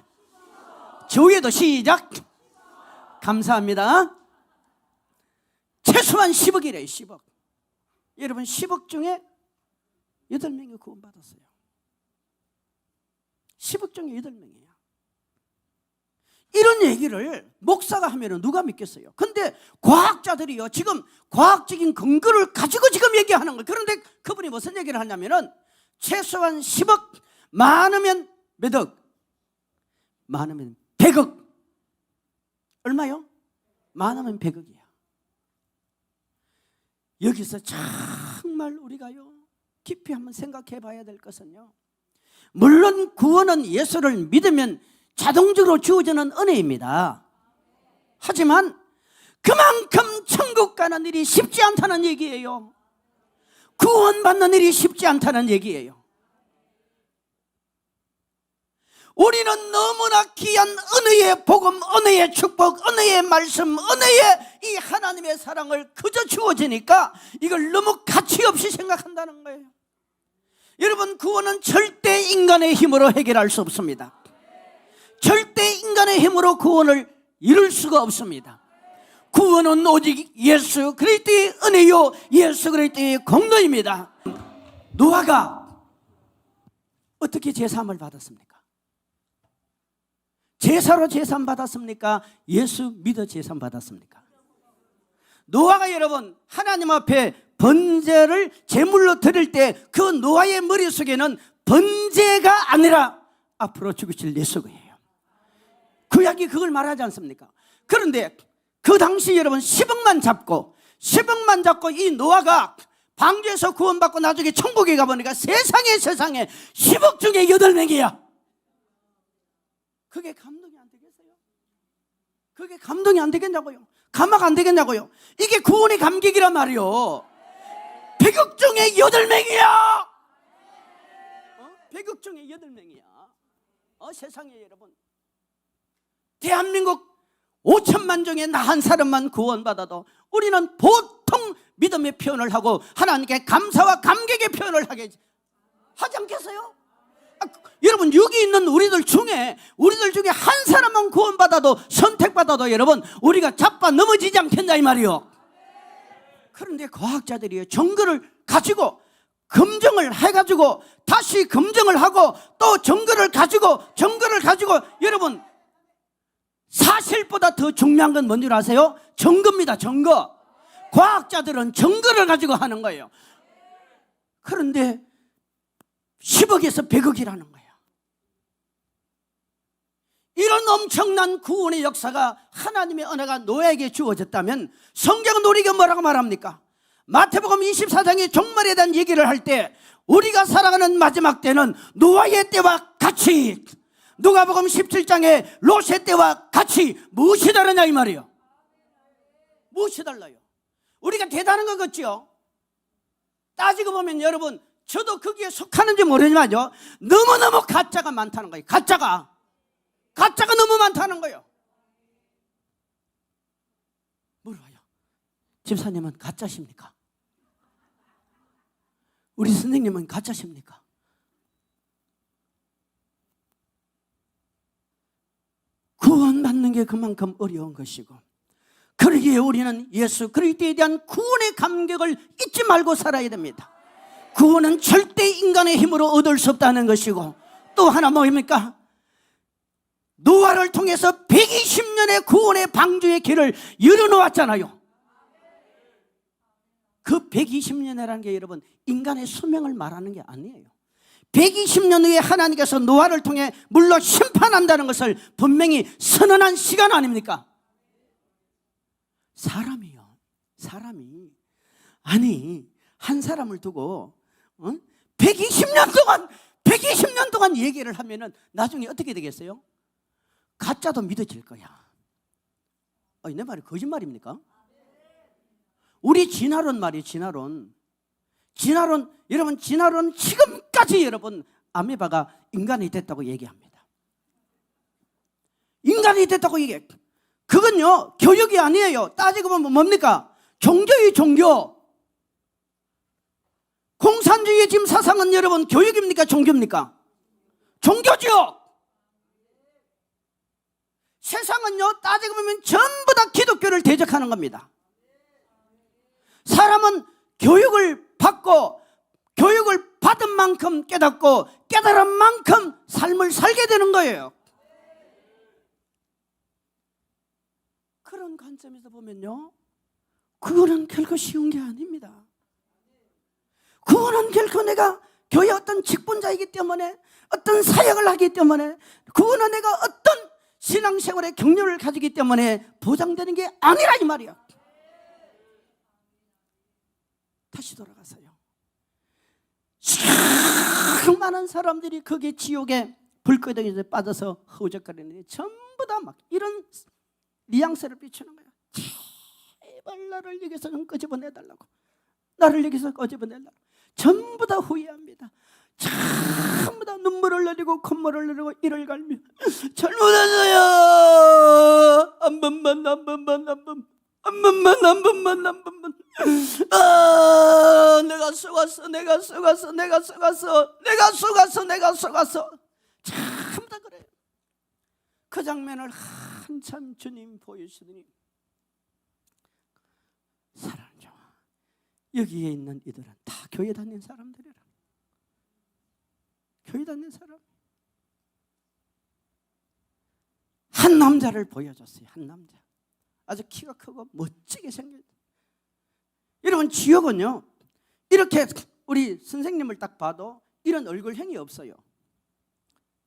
Speaker 1: 조회도 시작. 감사합니다. 최소한 10억이래요. 10억. 여러분, 10억 중에 8명이 구원받았어요. 10억 중에 8명이에요. 이런 얘기를 목사가 하면 누가 믿겠어요? 근데 과학자들이요, 지금 과학적인 근거를 가지고 지금 얘기하는 거예요. 그런데 그분이 무슨 얘기를 하냐면은 최소한 10억, 많으면 몇 억? 많으면 100억. 얼마요? 많으면 100억이야. 여기서 정말 우리가요, 깊이 한번 생각해 봐야 될 것은요, 물론 구원은 예수를 믿으면 자동적으로 주어지는 은혜입니다. 하지만 그만큼 천국 가는 일이 쉽지 않다는 얘기예요. 구원받는 일이 쉽지 않다는 얘기예요. 우리는 너무나 귀한 은혜의 복음, 은혜의 축복, 은혜의 말씀, 은혜의 이 하나님의 사랑을 그저 주어지니까 이걸 너무 가치 없이 생각한다는 거예요. 여러분, 구원은 절대 인간의 힘으로 해결할 수 없습니다. 절대 인간의 힘으로 구원을 이룰 수가 없습니다. 구원은 오직 예수 그리스도의 은혜요, 예수 그리스도의 공로입니다. 노아가 어떻게 제사함을 받았습니까? 제사로 제사함 받았습니까? 예수 믿어 제사함 받았습니까? 노아가 여러분 하나님 앞에 번제를 제물로 드릴 때 그 노아의 머릿속에는 번제가 아니라 앞으로 죽으실 예수예요. 구약이 그걸 말하지 않습니까? 그런데 그 당시 여러분 10억만 잡고 이 노아가 방주에서 구원받고 나중에 천국에 가보니까 세상에 10억 중에 8명이야. 그게 감동이 안 되겠어요? 그게 감동이 안 되겠냐고요? 감화가 안 되겠냐고요? 이게 구원의 감격이란 말이요. 100억 중에 8명이야. 100억 중에 8명이야. 세상에 여러분, 대한민국 5천만 중에 나 한 사람만 구원받아도 우리는 보통 믿음의 표현을 하고 하나님께 감사와 감격의 표현을 하지 않겠어요? 여러분, 여기 있는 우리들 중에 한 사람만 구원받아도, 선택받아도 여러분 우리가 자빠 넘어지지 않겠냐 이 말이요. 그런데 과학자들이 증거를 가지고 검증을 해가지고 다시 검증을 하고 또 증거를 가지고 여러분, 사실보다 더 중요한 건 뭔지 아세요? 증거입니다. 증거. 과학자들은 증거를 가지고 하는 거예요. 그런데 10억에서 100억이라는 거예요. 이런 엄청난 구원의 역사가, 하나님의 은혜가 노아에게 주어졌다면 성경은 우리에게 뭐라고 말합니까? 마태복음 24장의 종말에 대한 얘기를 할 때 우리가 살아가는 마지막 때는 노아의 때와 같이, 누가복음 17장의 롯의 때와 같이 무엇이 다르냐 이 말이에요. 무엇이 달라요? 우리가 대단한 것 같죠? 따지고 보면 여러분, 저도 거기에 속하는지 모르지만요, 너무너무 가짜가 많다는 거예요. 가짜가 너무 많다는 거예요. 물어봐요. 집사님은 가짜십니까? 우리 선생님은 가짜십니까? 구원받는 게 그만큼 어려운 것이고, 그러기에 우리는 예수 그리스도에 대한 구원의 감격을 잊지 말고 살아야 됩니다. 구원은 절대 인간의 힘으로 얻을 수 없다는 것이고, 또 하나 뭐입니까? 노아를 통해서 120년의 구원의 방주의 길을 열어놓았잖아요. 그 120년이라는 게 여러분 인간의 수명을 말하는 게 아니에요. 120년 후에 하나님께서 노아를 통해 물로 심판한다는 것을 분명히 선언한 시간 아닙니까? 사람이요, 사람이 아니 한 사람을 두고 120년 동안 얘기를 하면은 나중에 어떻게 되겠어요? 가짜도 믿어질 거야. 내 말이 거짓말입니까? 우리 진화론 말이에요. 진화론 여러분, 진화론 지금까지 여러분 아메바가 인간이 됐다고 얘기합니다. 인간이 됐다고 얘기해. 그건요 교육이 아니에요. 따지고 보면 뭡니까? 종교의 종교. 공산주의의 지금 사상은 여러분 교육입니까? 종교입니까? 종교죠. 세상은요 따지고 보면 전부 다 기독교를 대적하는 겁니다. 사람은 교육을 받고 교육을 받은 만큼 깨닫고 깨달은 만큼 삶을 살게 되는 거예요. 그런 관점에서 보면요, 그거는 결코 쉬운 게 아닙니다. 그거는 결코 내가 교회 어떤 직분자이기 때문에, 어떤 사역을 하기 때문에, 그거는 내가 어떤 신앙생활의 경륜을 가지기 때문에 보장되는 게 아니라 이 말이야. 다시 돌아가서요, 수많은 사람들이 거기에 지옥의 불끄덩이에 빠져서 허우적거리는데 전부 다 막 이런 뉘앙스를 비추는 거야. 제발 나를 여기서 좀 끄집어내달라고, 나를 여기서 끄집어내달라고. 전부 다 후회합니다. 전부 다 눈물을 흘리고 콧물을 흘리고 이를 갈며 잘못했어요. 한 번만 내가 속았어. 전부 다 그래요. 그 장면을 한참 주님 보여주시더니, 사랑하는 자와 여기에 있는 이들은 다 교회 다니는 사람들이라. 교회 다니는 사람. 한 남자를 보여줬어요. 한 남자. 아주 키가 크고 멋지게 생겼어요. 여러분, 지옥은요 이렇게 우리 선생님을 딱 봐도 이런 얼굴형이 없어요.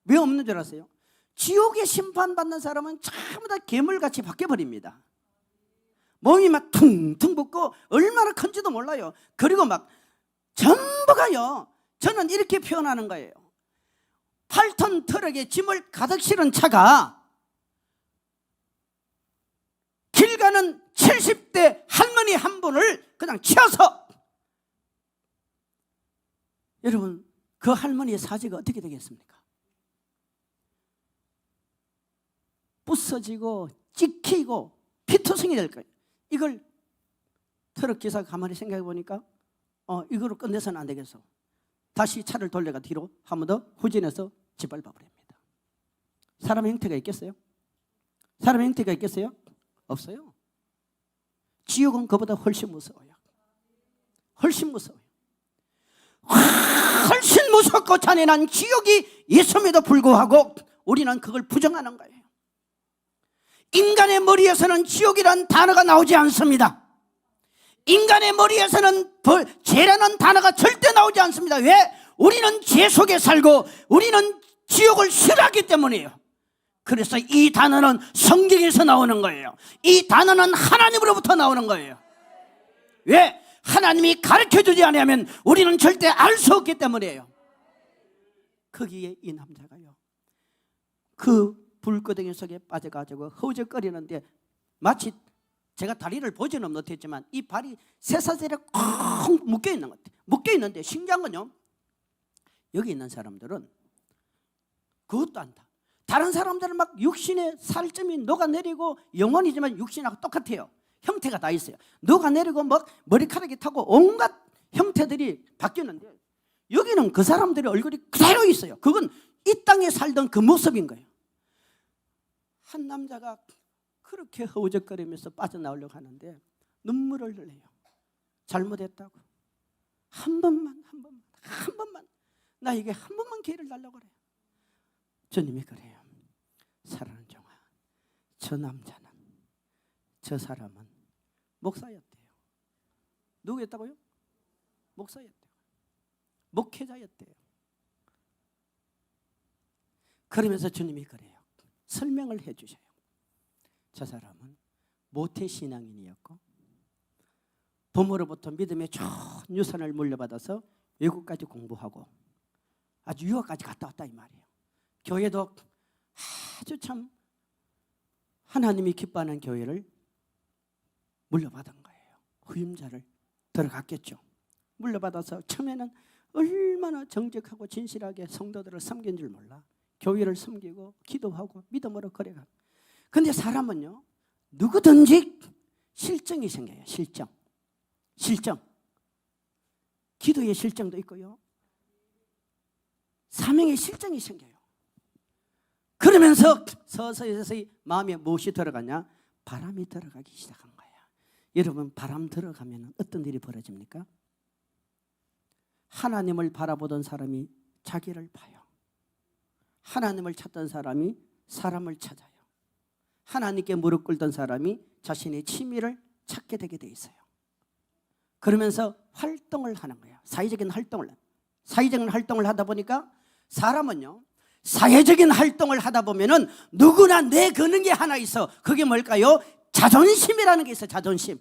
Speaker 1: 왜 없는 줄 아세요? 지옥에 심판받는 사람은 전부 다 괴물같이 바뀌어버립니다. 몸이 막 퉁퉁 붓고 얼마나 큰지도 몰라요. 그리고 막 전부가요, 저는 이렇게 표현하는 거예요. 8톤 트럭에 짐을 가득 실은 차가 길 가는 70대 할머니 한 분을 그냥 치어서, 여러분 그 할머니의 사지가 어떻게 되겠습니까? 부서지고 찍히고 피투성이 될 거예요. 이걸 트럭 기사가 가만히 생각해 보니까 이거로 끝내서는 안 되겠어. 다시 차를 돌려가 뒤로 한 번 더 후진해서 짓밟아 버립니다. 사람의 형태가 있겠어요? 사람의 형태가 있겠어요? 없어요. 지옥은 그보다 훨씬 무서워요. 훨씬 무서워요. 훨씬 무섭고 잔인한 지옥이 있음에도 불구하고 우리는 그걸 부정하는 거예요. 인간의 머리에서는 지옥이란 단어가 나오지 않습니다. 인간의 머리에서는 죄라는 단어가 절대 나오지 않습니다. 왜? 우리는 죄 속에 살고 우리는 지옥을 싫어하기 때문이에요. 그래서 이 단어는 성경에서 나오는 거예요. 이 단어는 하나님으로부터 나오는 거예요. 왜? 하나님이 가르쳐주지 않으면 우리는 절대 알 수 없기 때문이에요. 거기에 이 남자가요, 그 불끄덩이 속에 빠져가지고 허우적거리는데, 마치 제가 다리를 보지는 못했지만 이 발이 쇠사슬에 꽉 묶여있는 것 같아요. 묶여있는데 신기한 건요, 여기 있는 사람들은 그것도 안다. 다른 사람들은 막 육신의 살점이 녹아내리고 영혼이지만 육신하고 똑같아요. 형태가 다 있어요. 녹아내리고 막 머리카락이 타고 온갖 형태들이 바뀌는데 여기는 그 사람들의 얼굴이 그대로 있어요. 그건 이 땅에 살던 그 모습인 거예요. 한 남자가 그렇게 허우적거리면서 빠져나오려고 하는데 눈물을 흘려요. 잘못했다고. 한 번만 나에게 한 번만 기회를 달라고 그래요. 주님이 그래요. 사랑하는 종아, 저 남자는, 저 사람은 목사였대요. 누구였다고요? 목사였대요. 목회자였대요. 그러면서 주님이 그래요. 설명을 해 주셔요. 저 사람은 모태신앙인이었고 부모로부터 믿음의 좋은 유산을 물려받아서 외국까지 공부하고 아주 유학까지 갔다 왔다 이 말이에요. 교회도 아주 참 하나님이 기뻐하는 교회를 물려받은 거예요. 후임자를 들어갔겠죠. 물려받아서 처음에는 얼마나 정직하고 진실하게 성도들을 섬긴 줄 몰라. 교회를 섬기고 기도하고 믿음으로 걸어가. 근데 사람은요, 누구든지 실정이 생겨요. 실정. 기도의 실정도 있고요, 사명의 실정이 생겨요. 그러면서 서서히 마음에 무엇이 들어가냐? 바람이 들어가기 시작한 거야. 여러분, 바람 들어가면 어떤 일이 벌어집니까? 하나님을 바라보던 사람이 자기를 봐요. 하나님을 찾던 사람이 사람을 찾아요. 하나님께 무릎 꿇던 사람이 자신의 취미를 찾게 되게 돼 있어요. 그러면서 활동을 하는 거예요. 사회적인 활동을 하다 보니까 사람은요, 사회적인 활동을 하다 보면은 누구나 내거는 게 하나 있어. 그게 뭘까요? 자존심이라는 게 있어요. 자존심.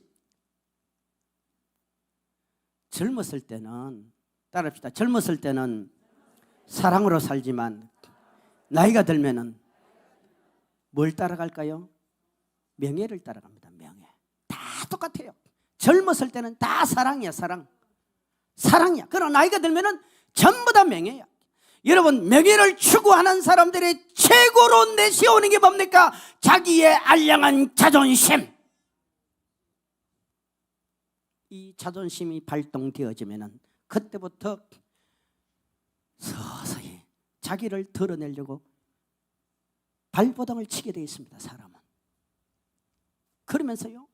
Speaker 1: 젊었을 때는, 따라합시다. 젊었을 때는 사랑으로 살지만 나이가 들면은 뭘 따라갈까요? 명예를 따라갑니다. 명예. 다 똑같아요. 젊었을 때는 다 사랑이야. 사랑이야. 그러나 나이가 들면은 전부 다 명예야. 여러분, 명예를 추구하는 사람들의 최고로 내세우는 게 뭡니까? 자기의 알량한 자존심. 이 자존심이 발동되어지면은 그때부터 서서히 자기를 드러내려고 발버둥을 치게 되어 있습니다. 사람은. 그러면서요,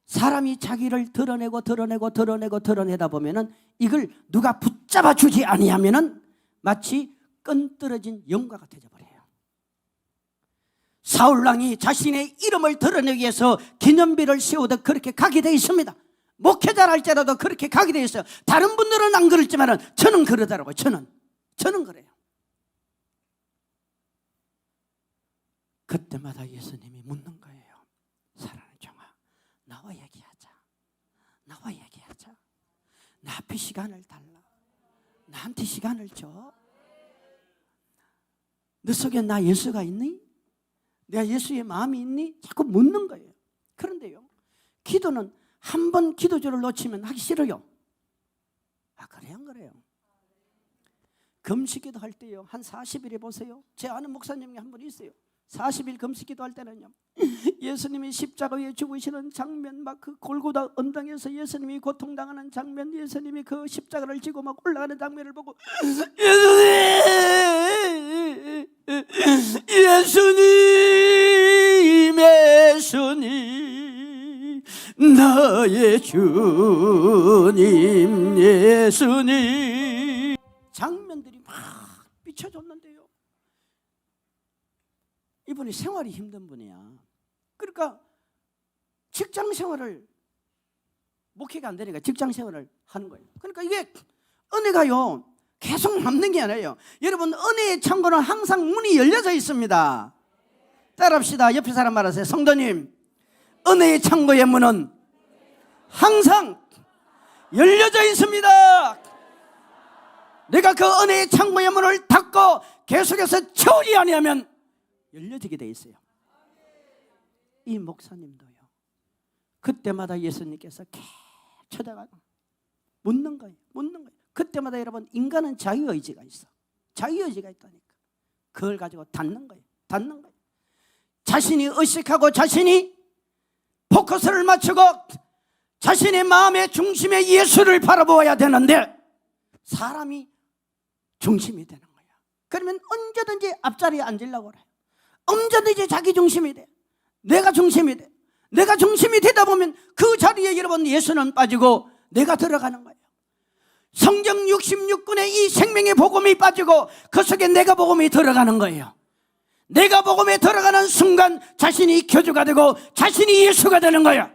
Speaker 1: 사람이 자기를 드러내다 보면은 이걸 누가 붙잡아 주지 아니하면은 마치 끈떨어진 영과가 되어버려요. 사울왕이 자신의 이름을 드러내기 위해서 기념비를 세우듯 그렇게 가게 되어 있습니다. 목회자랄지라도 그렇게 가게 되어 있어요. 다른 분들은 안 그랬지만 저는 그러더라고요. 저는 그래요. 그때마다 예수님이 묻는 거예요. 사랑하는 종아, 나와 얘기하자. 나 앞에 시간을 달라. 나한테 시간을 줘. 너 속에 나 예수가 있니? 내가 예수의 마음이 있니? 자꾸 묻는 거예요. 그런데요, 기도는 한 번 기도조를 놓치면 하기 싫어요. 그래요? 안 그래요? 금식기도 할 때요, 한 40일에 보세요. 제 아는 목사님이 한 분 있어요. 40일 금식기도 할 때는요, 예수님이 십자가 위에 죽으시는 장면, 막 그 골고다 언당에서 예수님이 고통당하는 장면, 예수님이 그 십자가를 지고 막 올라가는 장면을 보고 예수님 나의 주님 예수님, 장면들이 막 비춰졌는데요, 이분이 생활이 힘든 분이야. 그러니까 직장 생활을, 목회가 안 되니까 직장 생활을 하는 거예요. 그러니까 이게 은혜가요 계속 남는 게 아니에요. 여러분, 은혜의 창고는 항상 문이 열려져 있습니다. 따라합시다. 옆에 사람 말하세요. 성도님, 은혜의 창고의 문은 항상 열려져 있습니다. 내가 그 은혜의 창고의 문을 닫고 계속해서 채우지 아니하면 열려지게 돼 있어요. 이 목사님도요, 그때마다 예수님께서 계속 쳐다가고 묻는 거예요. 그때마다 여러분, 인간은 자유의지가 있어. 자유의지가 있다니까. 그걸 가지고 닫는 거예요. 자신이 의식하고 자신이 포커스를 맞추고 자신의 마음의 중심에 예수를 바라보아야 되는데 사람이 중심이 되는 거야. 그러면 언제든지 앞자리에 앉으려고 그래. 언제든지 자기 중심이 돼. 내가 중심이 돼. 내가 중심이 되다 보면 그 자리에 여러분 예수는 빠지고 내가 들어가는 거예요. 성경 66권의 이 생명의 복음이 빠지고 그 속에 내가 복음이 들어가는 거예요. 내가 복음에 들어가는 순간 자신이 교주가 되고 자신이 예수가 되는 거예요.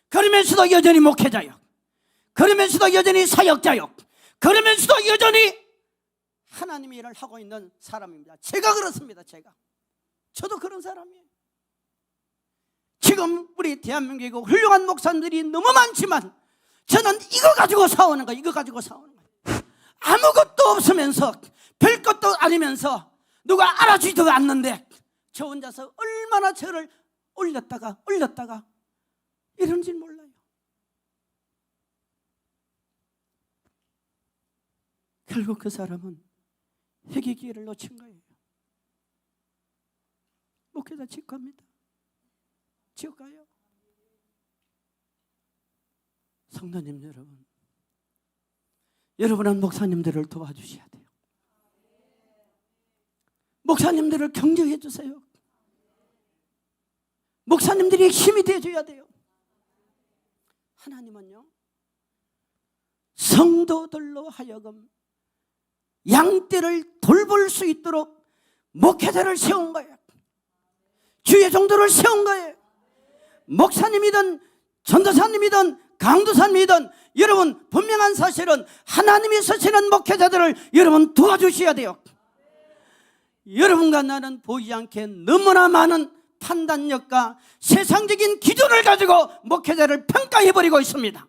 Speaker 1: 그러면서도 여전히 목회자요. 그러면서도 여전히 사역자요. 그러면서도 여전히 하나님의 일을 하고 있는 사람입니다. 제가 그렇습니다. 저도 그런 사람이에요. 지금 우리 대한민국에 훌륭한 목사님들이 너무 많지만 저는 이거 가지고 싸우는 거예요. 아무것도 없으면서 별것도 아니면서 누가 알아주지도 않는데 저 혼자서 얼마나 저를 올렸다가 이런지 몰라요. 결국 그 사람은 회개 기회를 놓친 거예요. 목회자 직구합니다. 지옥 가요. 성도님 여러분은 목사님들을 도와주셔야 돼요. 목사님들을 격려해 주세요. 목사님들이 힘이 되어줘야 돼요. 하나님은요, 성도들로 하여금 양떼를 돌볼 수 있도록 목회자를 세운 거예요. 주의 종도를 세운 거예요. 목사님이든 전도사님이든 강도사님이든 여러분 분명한 사실은 하나님이 쓰시는 목회자들을 여러분 도와주셔야 돼요. 여러분과 나는 보이지 않게 너무나 많은 판단력과 세상적인 기준을 가지고 목회자를 평가해버리고 있습니다.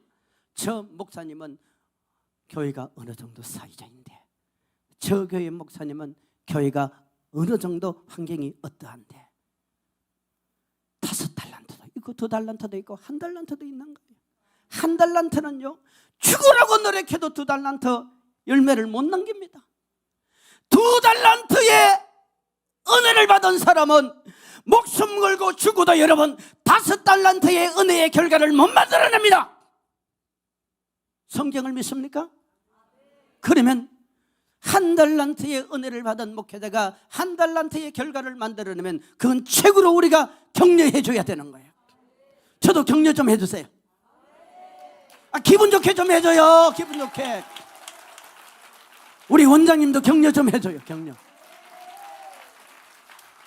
Speaker 1: 저 목사님은 교회가 어느 정도 사이자인데, 저 교회 목사님은 교회가 어느 정도 환경이 어떠한데, 5달란트도 있고 2달란트도 있고 1달란트도 있는 거예요. 1달란트는요 죽으라고 노력해도 2달란트 열매를 못 남깁니다. 2달란트의 은혜를 받은 사람은 목숨 걸고 죽어도 여러분 5달란트의 은혜의 결과를 못 만들어냅니다. 성경을 믿습니까? 그러면 1달란트의 은혜를 받은 목회자가 1달란트의 결과를 만들어내면 그건 최고로 우리가 격려해 줘야 되는 거예요. 저도 격려 좀 해주세요. 기분 좋게 좀 해줘요. 기분 좋게. 우리 원장님도 격려 좀 해줘요. 격려.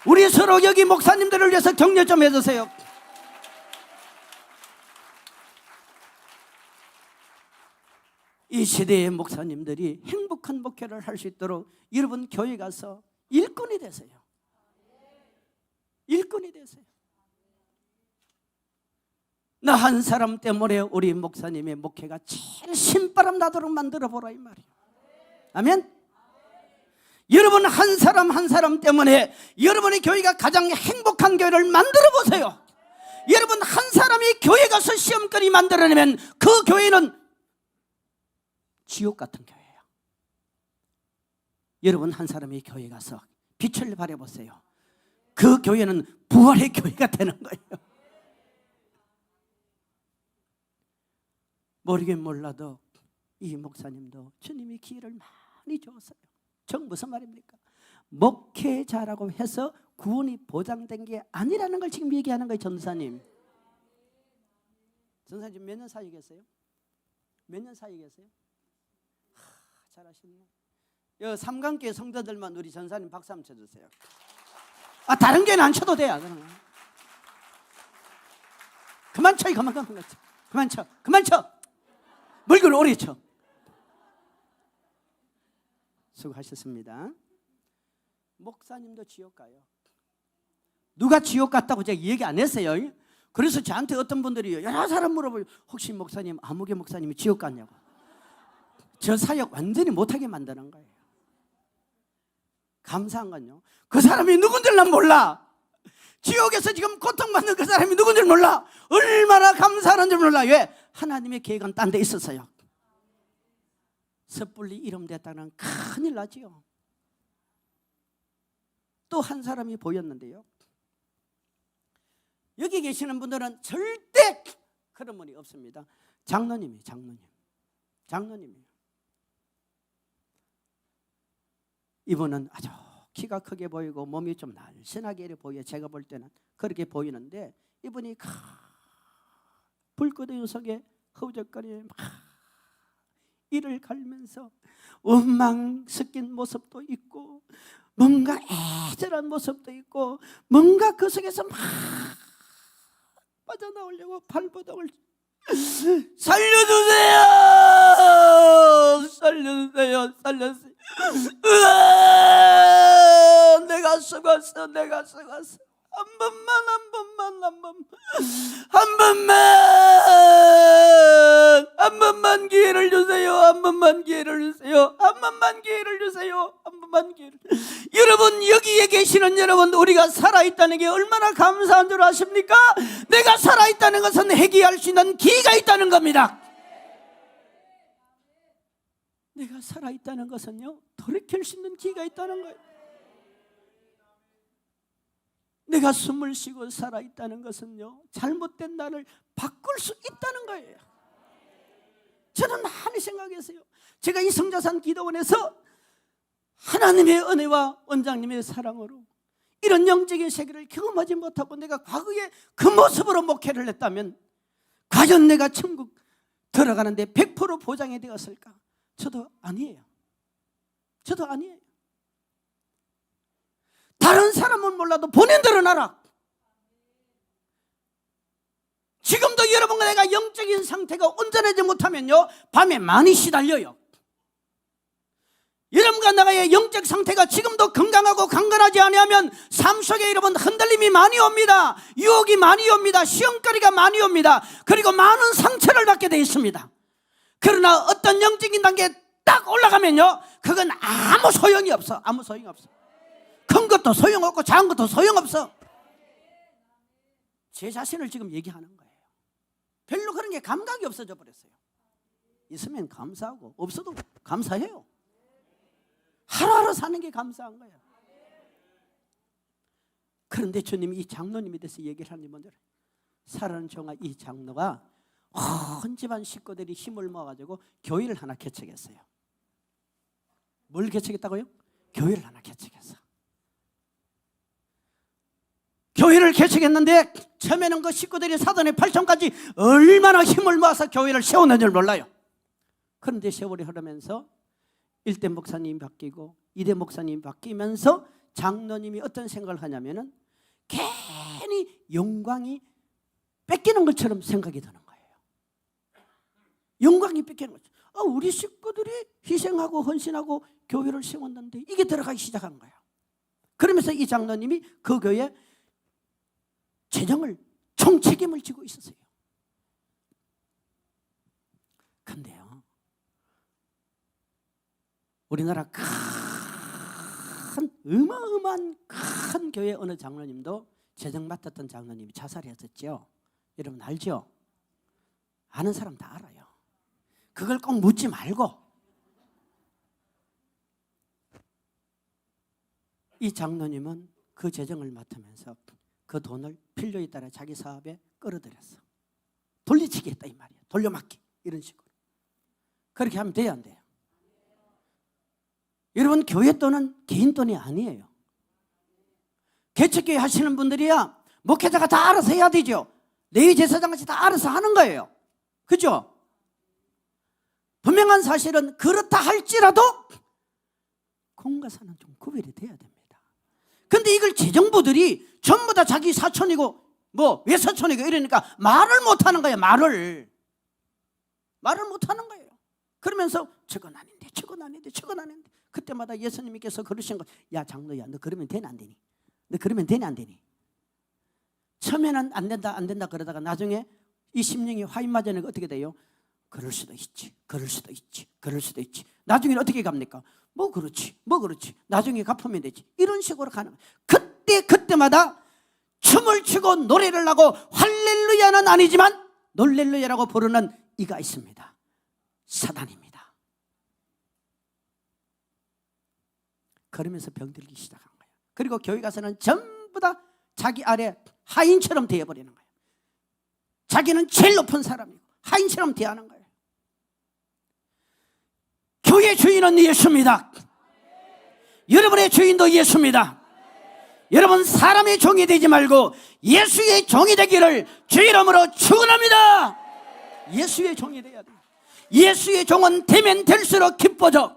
Speaker 1: 우리 서로 여기 목사님들을 위해서 격려 좀 해주세요. 이 시대의 목사님들이 행복한 목회를 할 수 있도록 여러분 교회 가서 일꾼이 되세요. 일꾼이 되세요. 나 한 사람 때문에 우리 목사님의 목회가 제일 신바람 나도록 만들어 보라 이 말이에요. 아멘. 여러분 한 사람 때문에 여러분의 교회가 가장 행복한 교회를 만들어 보세요. 여러분 한 사람이 교회 가서 시험거리 만들어내면 그 교회는 지옥 같은 교회예요. 여러분 한 사람이 교회 가서 빛을 발해보세요. 그 교회는 부활의 교회가 되는 거예요. 모르긴 몰라도 이 목사님도 주님이 기회를 많이 주었어요. 정 무슨 말입니까? 목회자라고 해서 구원이 보장된 게 아니라는 걸 지금 얘기하는 거예요. 전도사님 지금 몇 년 사이 계세요? 몇 년 사이 계세요? 잘하시네. 여 삼강교회 성도들만 우리 전사님 박수 한번 쳐주세요. 다른 교회는 안 쳐도 돼요. 그만 쳐. 그만 쳐. 뭘 그걸 오래 쳐. 수고하셨습니다. 목사님도 지옥 가요. 누가 지옥 갔다고 제가 얘기 안 했어요. 그래서 저한테 어떤 분들이 여러 사람 물어보요. 혹시 목사님 아무개 목사님이 지옥 갔냐고. 저 사역 완전히 못하게 만드는 거예요. 감사한 건요, 그 사람이 누군지를 난 몰라. 지옥에서 지금 고통받는 그 사람이 누군지를 몰라. 얼마나 감사하는지 몰라. 왜? 하나님의 계획은 딴 데 있었어요. 섣불리 이름 됐다는 큰일 나지요. 또 한 사람이 보였는데요, 여기 계시는 분들은 절대 그런 분이 없습니다. 장로님이에요. 이분은 아주 키가 크게 보이고 몸이 좀 날씬하게 보여요. 제가 볼 때는 그렇게 보이는데 이분이 불꽃의 속에 허우적거리며 막 이를 갈면서 원망 섞인 모습도 있고 뭔가 애절한 모습도 있고 뭔가 그 속에서 막 빠져나오려고 발버둥을 살려주세요, 살려주세요, 살려주세요. 내가 속았어, 내가 속았어. 한 번만, 한 번만, 한 번만, 한 번만, 한 번만 기회를 주세요. 한 번만 기회를 주세요. 한 번만 기회를 주세요. 한 번만 기회를. 여러분, 여기에 계시는 여러분, 우리가 살아있다는 게 얼마나 감사한 줄 아십니까? 내가 살아있다는 것은 회개할 수 있는 기회가 있다는 겁니다. 내가 살아있다는 것은요, 돌이킬 수 있는 기회가 있다는 거예요. 내가 숨을 쉬고 살아있다는 것은요, 잘못된 나를 바꿀 수 있다는 거예요. 저는 많이 생각했어요. 제가 이 성자산 기도원에서 하나님의 은혜와 원장님의 사랑으로 이런 영적인 세계를 경험하지 못하고 내가 과거에 그 모습으로 목회를 했다면 과연 내가 천국 들어가는데 100% 보장이 되었을까? 저도 아니에요. 저도 아니에요. 다른 사람은 몰라도 본인들은 알아. 지금도 여러분과 내가 영적인 상태가 온전하지 못하면요, 밤에 많이 시달려요. 여러분과 나의 영적 상태가 지금도 건강하고 강건하지 않으면 삶 속에 여러분 흔들림이 많이 옵니다. 유혹이 많이 옵니다. 시험거리가 많이 옵니다. 그리고 많은 상처를 받게 되어 있습니다. 그러나 어떤 영적인 단계에 딱 올라가면요, 그건 아무 소용이 없어. 아무 소용이 없어. 큰 것도 소용없고 작은 것도 소용없어. 제 자신을 지금 얘기하는 거예요. 별로 그런 게 감각이 없어져 버렸어요. 있으면 감사하고 없어도 감사해요. 하루하루 사는 게 감사한 거예요. 그런데 주님이 이 장로님에 대해서 얘기를 하는 분들, 사랑하는 종아, 이 장로가 온 집안 식구들이 힘을 모아가지고 교회를 하나 개척했어요. 뭘 개척했다고요? 교회를 하나 개척했어. 교회를 개척했는데 처음에는 그 식구들이 사돈의 8천까지 얼마나 힘을 모아서 교회를 세우는 줄 몰라요. 그런데 세월이 흐르면서 1대 목사님이 바뀌고 2대 목사님이 바뀌면서 장로님이 어떤 생각을 하냐면은 괜히 영광이 뺏기는 것처럼 생각이 드는 거예요. 영광이 뺏기는 거죠. 우리 식구들이 희생하고 헌신하고 교회를 세웠는데 이게 들어가기 시작한 거예요. 그러면서 이 장로님이 그 교회 재정을 총책임을 지고 있었어요. 근데요, 우리나라 큰 어마어마한 큰 교회 어느 장로님도 재정 맡았던 장로님이 자살했었죠. 여러분 알죠? 아는 사람 다 알아요. 그걸 꼭 묻지 말고 이 장로님은 그 재정을 맡으면서 그 돈을 필요에 따라 자기 사업에 끌어들였어. 돌리치기 했다 이 말이야. 돌려막기 이런 식으로. 그렇게 하면 돼야 안 돼요? 여러분, 교회 돈은 개인 돈이 아니에요. 개척교회 하시는 분들이야 목회자가 다 알아서 해야 되죠. 레위 제사장같이 다 알아서 하는 거예요. 그죠? 분명한 사실은 그렇다 할지라도 공과 사는 좀 구별이 돼야 됩니다. 근데 이걸 재정부들이 전부 다 자기 사촌이고 뭐 외사촌이고 이러니까 말을 못하는 거예요. 말을 못하는 거예요. 그러면서 저건 아닌데 저건 아닌데 저건 아닌데. 그때마다 예수님께서 그러신 거, 야 장로야, 너 그러면 되나 안 되니? 너 그러면 되냐 안 되니? 처음에는 안 된다 안 된다 그러다가 나중에 이 심령이 화인 맞으니까 어떻게 돼요? 그럴 수도 있지, 그럴 수도 있지, 그럴 수도 있지. 나중에는 어떻게 갑니까? 뭐 그렇지, 뭐 그렇지. 나중에 갚으면 되지. 이런 식으로 가는 거예요. 그때마다 춤을 추고 노래를 하고 할렐루야는 아니지만 놀렐루야라고 부르는 이가 있습니다. 사단입니다. 그러면서 병들기 시작한 거예요. 그리고 교회 가서는 전부 다 자기 아래 하인처럼 되어버리는 거예요. 자기는 제일 높은 사람이고 하인처럼 대하는 거예요. 교회 주인은 예수입니다. 여러분의 주인도 예수입니다. 여러분 사람의 종이 되지 말고 예수의 종이 되기를 주 이름으로 축원합니다. 예수의 종이 돼야 돼요. 예수의 종은 되면 될수록 기뻐져.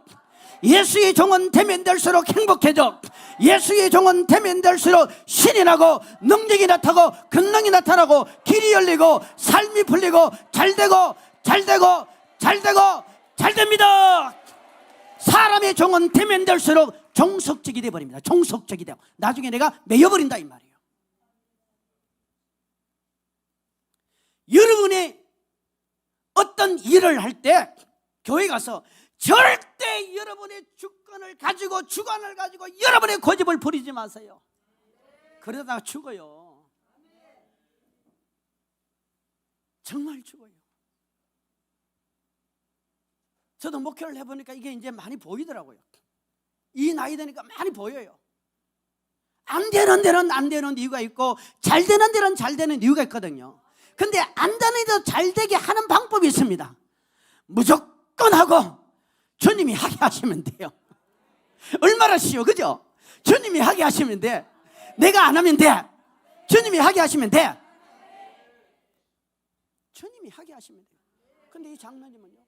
Speaker 1: 예수의 종은 되면 될수록 행복해져. 예수의 종은 되면 될수록 신이 나고 능력이 나타나고 권능이 나타나고 길이 열리고 삶이 풀리고 잘되고 잘되고 잘되고 잘됩니다. 사람의 종은 되면 될수록 종속적이 되어버립니다. 종속적이 되고 나중에 내가 매여버린다 이 말이에요. 여러분이 어떤 일을 할 때 교회 가서 절대 여러분의 주권을 가지고 주관을 가지고 여러분의 고집을 부리지 마세요. 그러다가 죽어요. 정말 죽어요. 저도 목회를 해보니까 이게 이제 많이 보이더라고요. 이 나이 되니까 많이 보여요. 안 되는 데는 안 되는 이유가 있고 잘 되는 데는 잘 되는 이유가 있거든요. 근데 안 되는 데도 잘 되게 하는 방법이 있습니다. 무조건 하고 주님이 하게 하시면 돼요. 얼마나 쉬워, 그죠? 주님이 하게 하시면 돼. 내가 안 하면 돼. 주님이 하게 하시면 돼. 주님이 하게 하시면 돼요. 근데 이 장로님은요,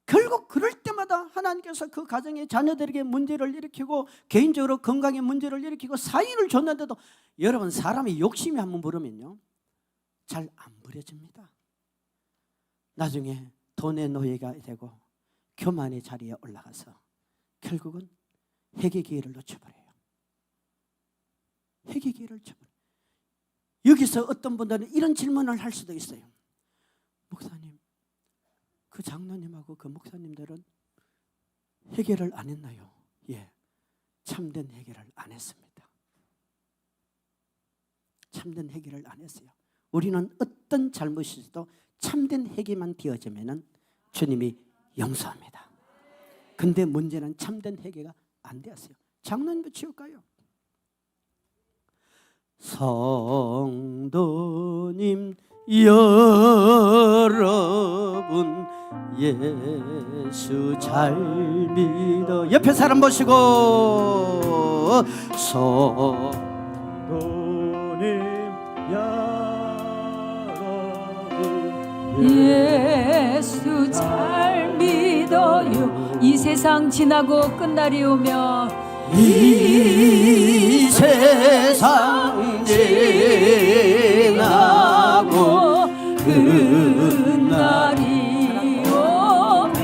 Speaker 1: 결국 그럴 때마다 하나님께서 그 가정의 자녀들에게 문제를 일으키고 개인적으로 건강에 문제를 일으키고 사인을 줬는데도 여러분 사람이 욕심이 한번 부르면요 잘 안 부려집니다. 나중에 돈의 노예가 되고 교만의 자리에 올라가서 결국은 회개 기회를 놓쳐버려요. 회개 기회를 놓쳐버려요. 여기서 어떤 분들은 이런 질문을 할 수도 있어요. 목사님, 그 장로님하고 그 목사님들은 회개를 안 했나요? 예, 참된 회개를 안 했습니다. 참된 회개를 안 했어요. 우리는 어떤 잘못이 있어도 참된 회개만 되어지면 주님이 용서합니다. 근데 문제는 참된 회개가 안 되었어요. 장로님도 치울까요? 성도님 여러분 예수 잘 믿어. 옆에 사람 보시고 성도님
Speaker 3: 예수 잘 믿어요. 이 세상 지나고 끝날이 오며
Speaker 1: 이 세상 지나고
Speaker 3: 끝날이 오며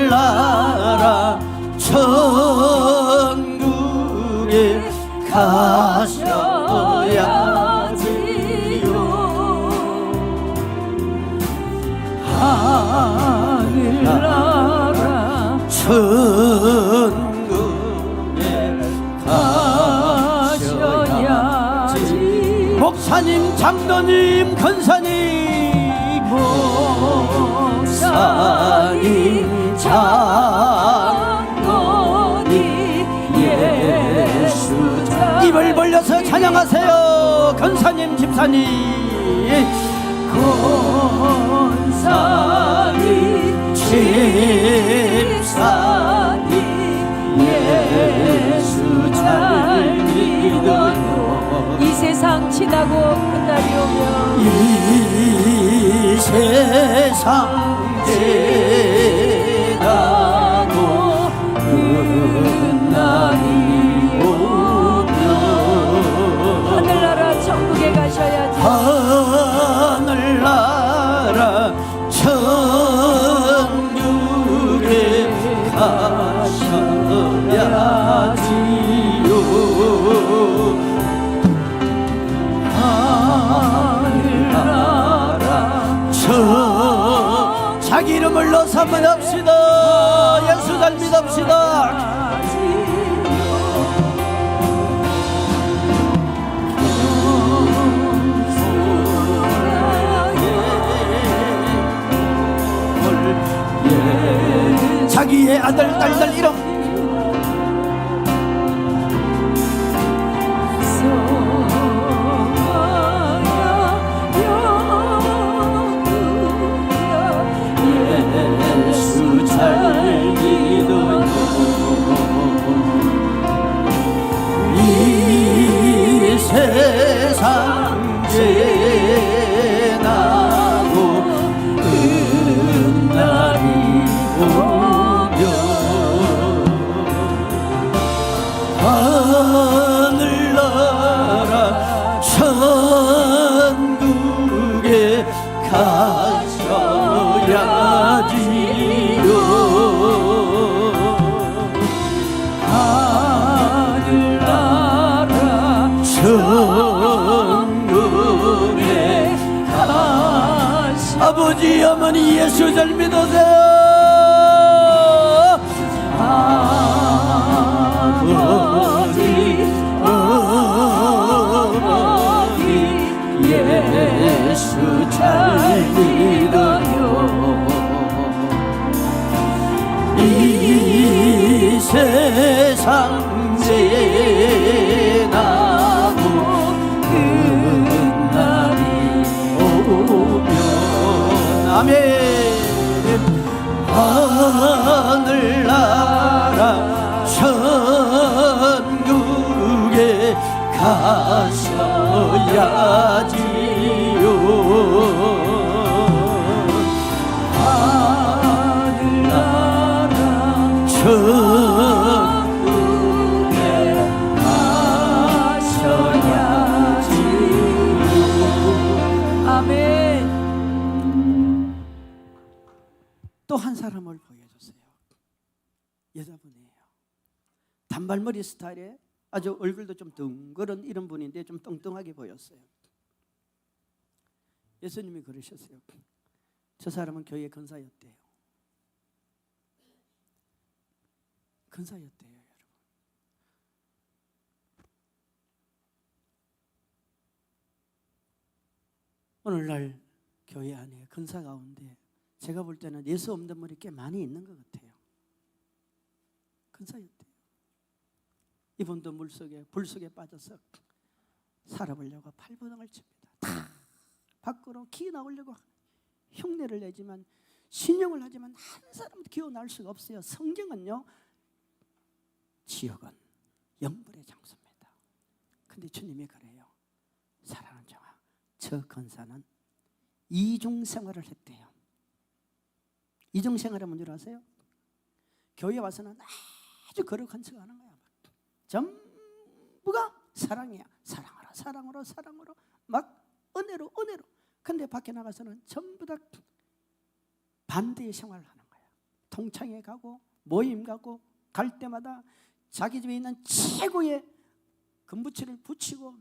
Speaker 1: 하늘나라 천국에 가셔야지요.
Speaker 3: 하늘나라
Speaker 1: 천국에 가셔야지. 목사님, 장로님, 권사님, 목사님, 장로님, 예수 잘 입을 벌려서 찬양하세요. 권사님, 집사님, 권사님, 집사님, 예수 잘 믿어요.
Speaker 3: 이 세상 지나고 끝날이 오며
Speaker 1: 이 세상 지나고 끝날이 오며
Speaker 3: 하늘나라 천국에 가셔야지.
Speaker 1: 하늘나라 천국에 가셔야지요. 하늘나라 천 자기 이름을 넣어서 한번 합시다. 예수 잘 믿읍시다. 자기의 아들 딸들 이름 예수
Speaker 2: 천국에
Speaker 3: 가시
Speaker 2: 아버지 어머니 예수 잘 믿으세요.
Speaker 3: 아버지
Speaker 2: 예수 잘 믿어요. 이 세상 지나고 끝날이 오면
Speaker 1: 아멘.
Speaker 2: 하늘나라 천국에 가셔야지요.
Speaker 3: 하늘나라
Speaker 2: 천국에
Speaker 3: 가셔야지. 아멘.
Speaker 1: 또 한 사람을 보여줬어요. 여자분이에요. 단발머리 스타일에 아주 얼굴도 좀 둥그런 이런 분인데 좀 뚱뚱하게 보였어요. 예수님이 그러셨어요. 저 사람은 교회 근사였대요. 근사였대요, 여러분. 오늘날 교회 안에 근사 가운데 제가 볼 때는 예수 없는 분이 꽤 많이 있는 것 같아요. 근사였대요. 이분도 불 속에 빠져서 살아보려고 발버둥을 칩니다. 다 밖으로 기 나오려고 흉내를 내지만 신용을 하지만 한 사람도 기어 나올 수가 없어요. 성경은요, 지옥은 영불의 장소입니다. 근데 주님이 그래요. 사랑하는 종아, 저 권사는 이중생활을 했대요. 이중생활은 뭔지 아세요? 교회 와서는 아주 거룩한 척 하는 거야. 전부가 사랑이야. 사랑으로 막 은혜로. 근데 밖에 나가서는 전부 다 반대의 생활을 하는 거야. 동창회 가고 모임 가고 갈 때마다 자기 집에 있는 최고의 금부치를 붙이고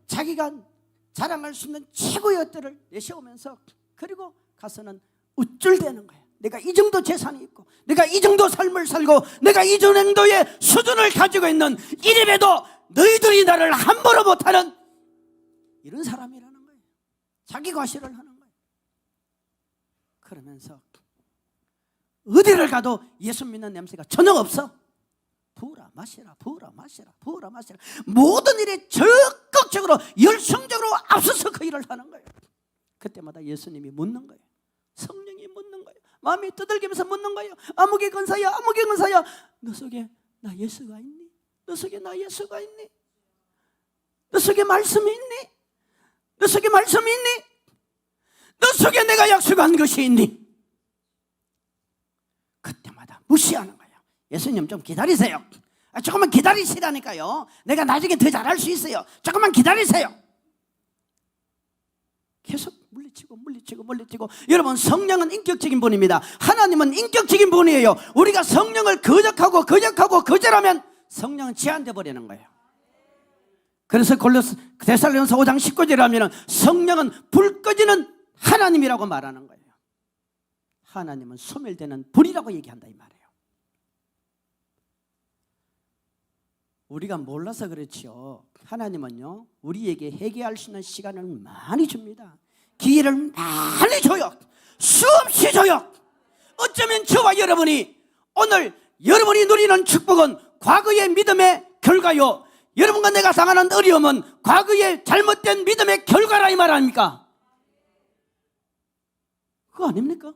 Speaker 1: 자기가 자랑할 수 있는 최고의 것들을 내세우면서 그리고 가서는 우쭐대는 거야. 내가 이 정도 재산이 있고 내가 이 정도 삶을 살고 내가 이 정도의 수준을 가지고 있는 이래봬도 너희들이 나를 함부로 못하는 이런 사람이라는 거예요. 자기 과시를 하는 거예요. 그러면서 어디를 가도 예수 믿는 냄새가 전혀 없어. 부으라 마시라 모든 일에 적극적으로 열성적으로 앞서서 그 일을 하는 거예요. 그때마다 예수님이 묻는 거예요. 성령이 묻는 거예요. 마음이 두들기면서 묻는 거예요. 아무개 근사야 너 속에 나 예수가 있니? 너 속에 나 예수가 있니? 너 속에 말씀이 있니? 너 속에 말씀이 있니? 너 속에 내가 약속한 것이 있니? 그때마다 무시하는 거예요. 예수님 좀 기다리세요. 조금만 기다리시라니까요. 내가 나중에 더 잘할 수 있어요. 조금만 기다리세요. 계속 물리치고 여러분, 성령은 인격적인 분입니다. 하나님은 인격적인 분이에요. 우리가 성령을 거절하면 성령은 제한돼 버리는 거예요. 그래서 데살로니가서 5장 19절에 하면 성령은 불 꺼지는 하나님이라고 말하는 거예요. 하나님은 소멸되는 불이라고 얘기한다 이 말이에요. 우리가 몰라서 그렇지요. 하나님은요, 우리에게 회개할 수 있는 시간을 많이 줍니다. 기회를 많이 줘요. 수없이 줘요. 어쩌면 저와 여러분이 오늘 여러분이 누리는 축복은 과거의 믿음의 결과요, 여러분과 내가 당하는 어려움은 과거의 잘못된 믿음의 결과라 이 말 아닙니까? 그거 아닙니까?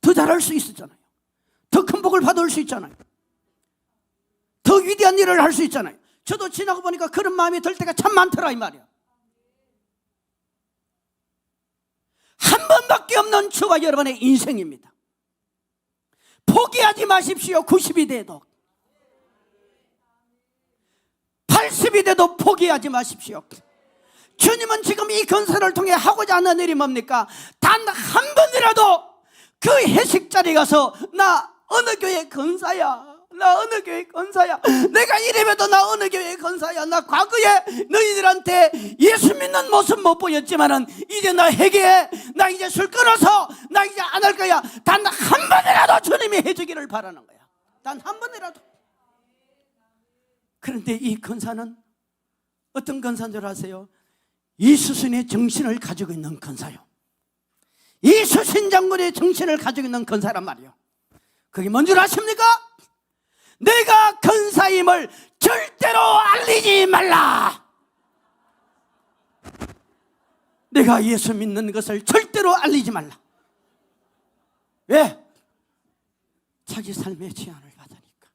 Speaker 1: 더 잘할 수 있었잖아요. 더 큰 복을 받을 수 있잖아요. 더 위대한 일을 할 수 있잖아요. 저도 지나고 보니까 그런 마음이 들 때가 참 많더라 이 말이야. 한 번밖에 없는 저와 여러분의 인생입니다. 포기하지 마십시오. 90이 돼도 80이 돼도 포기하지 마십시오. 주님은 지금 이 건설을 통해 하고자 하는 일이 뭡니까? 단 한 번이라도 그 회식 자리에 가서 나 어느 교회 건사야, 나 어느 교회 권사야. 내가 이래봬도 나 어느 교회 권사야. 나 과거에 너희들한테 예수 믿는 모습 못 보였지만은 이제 나 회개해. 나 이제 술 끊어서 나 이제 안 할 거야. 단 한 번이라도 주님이 해주기를 바라는 거야. 단 한 번이라도. 그런데 이 권사는 어떤 권사인 줄 아세요? 이수신의 정신을 가지고 있는 권사요. 이수신 장군의 정신을 가지고 있는 권사란 말이요. 그게 뭔 줄 아십니까? 내가 권사임을 절대로 알리지 말라. 내가 예수 믿는 것을 절대로 알리지 말라. 왜? 자기 삶의 제한을 받으니까.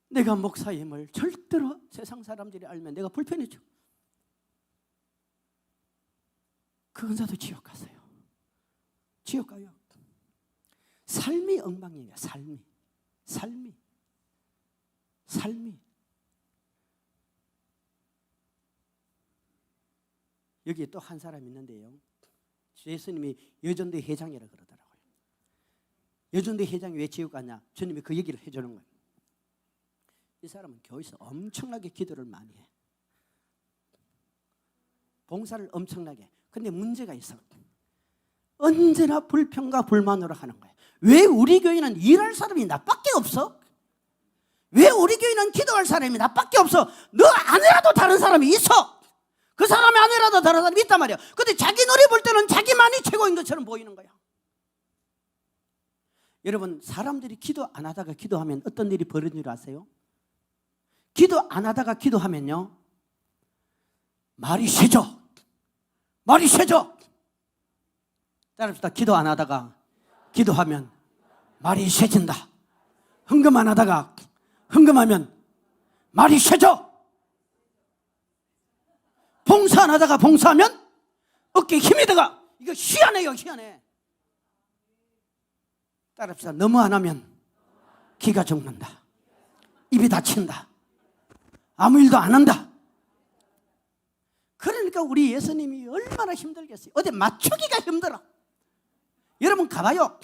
Speaker 1: 내가 목사임을 절대로 세상 사람들이 알면 내가 불편해져. 그 권사도 지옥 갔어요. 지옥 가요. 삶이 엉망이에요. 삶이 여기에 또 한 사람 있는데요, 예수님이 여전대 회장이라고 그러더라고요. 여전대 회장이 왜 지옥 가냐? 주님이 그 얘기를 해주는 거예요. 이 사람은 교회에서 엄청나게 기도를 많이 해. 봉사를 엄청나게 해. 근데 문제가 있어. 언제나 불평과 불만으로 하는 거예요. 왜 우리 교회는 일할 사람이 나밖에 없어? 왜 우리 교회는 기도할 사람이 나밖에 없어? 너 아니라도 다른 사람이 있어. 그 사람이 아니라도 다른 사람이 있단 말이야. 근데 자기 눈이 볼 때는 자기만이 최고인 것처럼 보이는 거야. 여러분, 사람들이 기도 안 하다가 기도하면 어떤 일이 벌어지는 줄 아세요? 기도 안 하다가 기도하면요, 말이 세져. 말이 세져. 따라합시다. 기도 안 하다가 기도하면 말이 세진다. 헌금 안 하다가 헌금하면 말이 세져. 봉사 안 하다가 봉사하면 어깨에 힘이 들어가. 이거 희한해요. 희한해. 따라합시다. 너무 안 하면 기가 죽는다. 입이 다친다. 아무 일도 안 한다. 그러니까 우리 예수님이 얼마나 힘들겠어요. 어디 맞추기가 힘들어. 여러분 가봐요.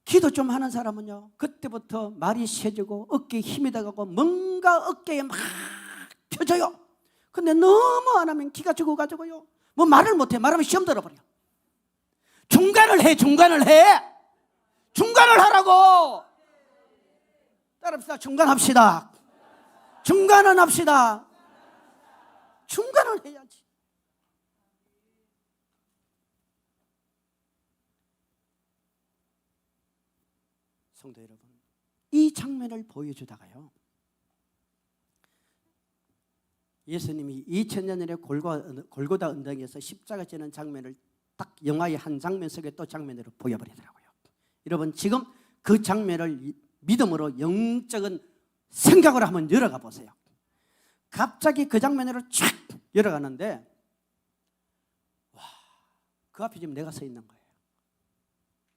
Speaker 1: 기도 좀 하는 사람은요, 그때부터 말이 세지고 어깨에 힘이 들어가고 뭔가 어깨에 막 펴져요. 근데 너무 안 하면 기가 죽어가지고요, 뭐 말을 못해. 말하면 시험 들어버려. 중간을 해. 중간을 하라고. 따라합시다. 중간합시다. 중간은 합시다. 중간을 해야지. 성도 여러분, 이 장면을 보여주다가요, 예수님이 2000년 전에 골고다 언덕에서 십자가 지는 장면을 딱 영화의 한 장면 속에 또 장면으로 보여버리더라고요. 여러분, 지금 그 장면을 믿음으로 영적인 생각으로 한번 열어가 보세요. 갑자기 그 장면으로 촥 열어가는데, 와, 그 앞에 지금 내가 서 있는 거예요.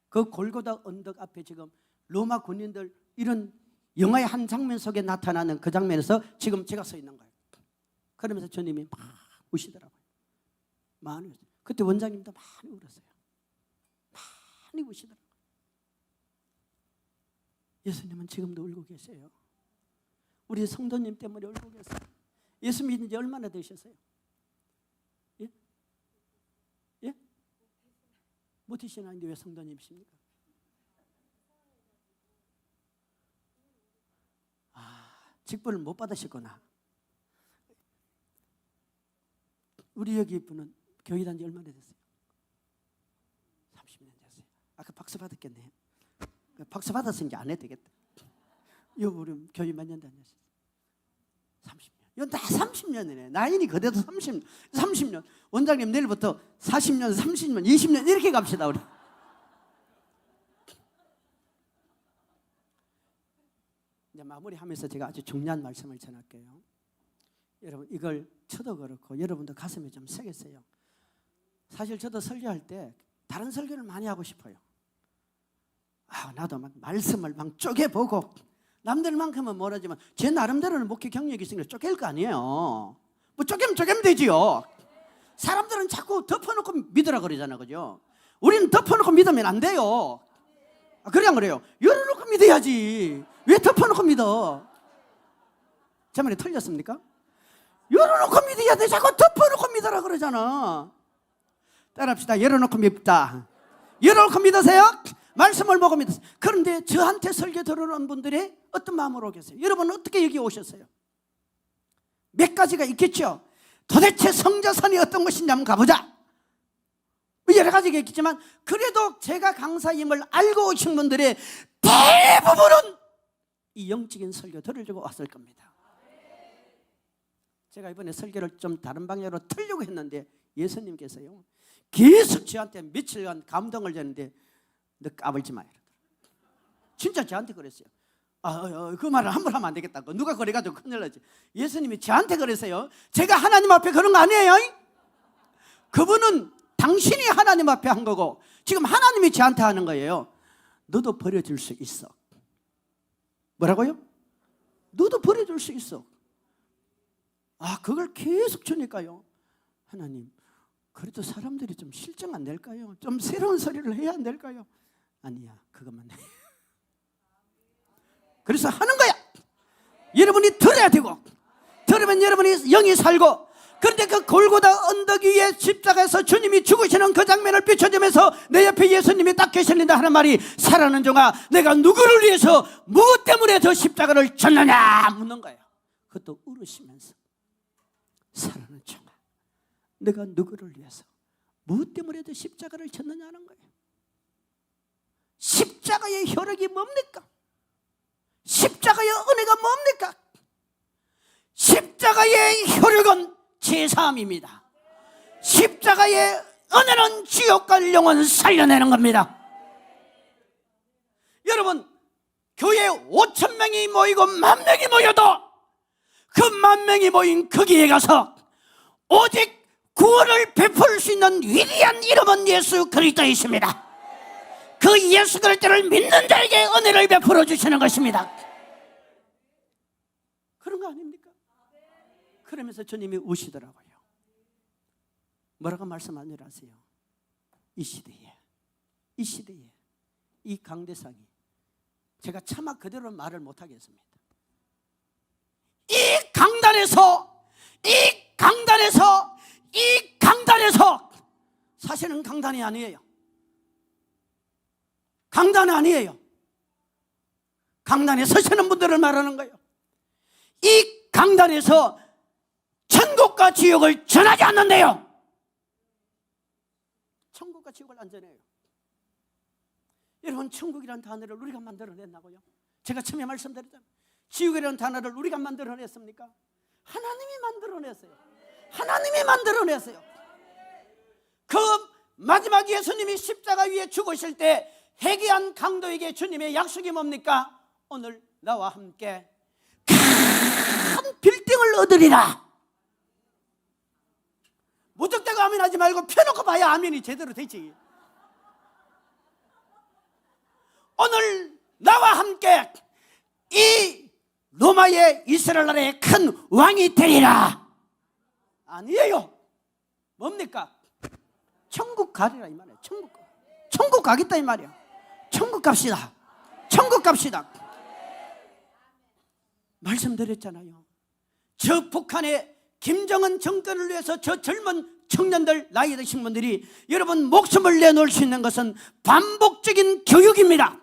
Speaker 1: 그 골고다 언덕 앞에 지금 로마 군인들, 이런 영화의 한 장면 속에 나타나는 그 장면에서 지금 제가 서 있는 거예요. 그러면서 주님이 막 우시더라고요. 많이 우셨어요. 그때 원장님도 많이 울었어요. 많이 우시더라고요. 예수님은 지금도 울고 계세요. 우리 성도님 때문에 울고 계세요. 예수 믿은 지 얼마나 되셨어요? 예? 예? 모티신하는데 왜 성도님이십니까? 직분을 못 받으셨구나. 우리 여기 분은 교회 다닌 지 얼마나 됐어요? 30년 됐어요. 아까 박수 받았겠네. 박수 받았으니까 안 해도 되겠다. 여러분 교회 몇 년 다녔어요? 30년. 이건 다 30년이네. 나이니 그대도 30년. 원장님 내일부터 40년, 30년, 20년 이렇게 갑시다 우리. 이제 마무리하면서 제가 아주 중요한 말씀을 전할게요. 여러분, 이걸 저도 그렇고 여러분도 가슴에 좀 새겠어요. 사실 저도 설교할 때 다른 설교를 많이 하고 싶어요. 나도 막 말씀을 막 쪼개보고, 남들만큼은 모르지만 제 나름대로는 목회 경력이 있으니까 쪼갤 거 아니에요. 뭐 쪼개면 되지요. 사람들은 자꾸 덮어놓고 믿으라 그러잖아, 그죠? 우리는 덮어놓고 믿으면 안 돼요. 그래 안 그래요? 열어놓고 믿어야지. 왜 덮어놓고 믿어? 제 말이 틀렸습니까? 열어놓고 믿어야 돼. 자꾸 덮어놓고 믿어라 그러잖아. 따라합시다. 열어놓고 믿다. 열어놓고 믿으세요? 말씀을 보고 믿으세요. 그런데 저한테 설교 들어오는 분들이 어떤 마음으로 오겠어요? 여러분 어떻게 여기 오셨어요? 몇 가지가 있겠죠. 도대체 성자산이 어떤 것인지 한번 가보자. 여러 가지가 있겠지만 그래도 제가 강사임을 알고 오신 분들의 대부분은 이 영적인 설교 들으려고 왔을 겁니다. 제가 이번에 설교를 좀 다른 방향으로 틀려고 했는데 예수님께서요 계속 저한테 며칠간 감동을 줬는데 너 까불지 마. 진짜 저한테 그랬어요. 그 말을 함부로 하면 안 되겠다. 누가 그래가지고 큰일 나지. 예수님이 저한테 그랬어요. 제가 하나님 앞에 그런 거 아니에요. 그분은 당신이 하나님 앞에 한 거고 지금 하나님이 저한테 하는 거예요. 너도 버려줄 수 있어. 뭐라고요? 너도 버려줄 수 있어. 그걸 계속 주니까요. 하나님, 그래도 사람들이 좀 실증 안 될까요? 좀 새로운 소리를 해야 안 될까요? 아니야, 그것만 해. 그래서 하는 거야. 여러분이 들어야 되고, 들으면 여러분이 영이 살고. 그런데 그 골고다 언덕 위에 십자가에서 주님이 죽으시는 그 장면을 비춰주면서 내 옆에 예수님이 딱 계실린다 하는 말이, 살아는 종아, 내가 누구를 위해서 무엇 때문에 저 십자가를 졌느냐 묻는 거예요. 그것도 울으시면서, 살아는 종아, 내가 누구를 위해서 무엇 때문에 저 십자가를 졌느냐 하는 거예요. 십자가의 혈액이 뭡니까? 십자가의 은혜가 뭡니까? 십자가의 혈액은 제사함입니다. 십자가의 은혜는 지옥 갈 영혼 살려내는 겁니다. 여러분, 교회에 5,000명이 모이고 10,000명이 모여도 그 10,000명이 모인 거기에 가서 오직 구원을 베풀 수 있는 위대한 이름은 예수 그리스도이십니다. 그 예수 그리스도를 믿는 자에게 은혜를 베풀어 주시는 것입니다. 그런 거 아닙니까? 그러면서 주님이 우시더라고요. 뭐라고 말씀 안 하세요? 이 시대에 이 강대상이, 제가 차마 그대로 말을 못 하겠습니다. 이 강단에서 사실은 강단이 아니에요. 강단 아니에요. 강단에 서시는 분들을 말하는 거예요. 이 강단에서 천국과 지옥을 전하지 않는데요. 천국과 지옥을 안 전해요. 여러분, 천국이라는 단어를 우리가 만들어냈나고요? 제가 처음에 말씀드렸잖아요. 지옥이라는 단어를 우리가 만들어냈습니까? 하나님이 만들어냈어요. 하나님이 만들어냈어요. 그 마지막 예수님이 십자가 위에 죽으실 때 회개한 강도에게 주님의 약속이 뭡니까? 오늘 나와 함께 큰 빌딩을 얻으리라. 무턱대고 아멘하지 말고 펴놓고 봐야 아멘이 제대로 되지. 오늘 나와 함께 이 로마의 이스라엘 나라의 큰 왕이 되리라. 아니에요. 뭡니까? 천국 가리라 이 말이에요. 천국 가겠다 이 말이야. 천국 갑시다. 천국 갑시다. 말씀드렸잖아요. 저 북한의 김정은 정권을 위해서 저 젊은 청년들, 나이 드신 분들이 여러분 목숨을 내놓을 수 있는 것은 반복적인 교육입니다.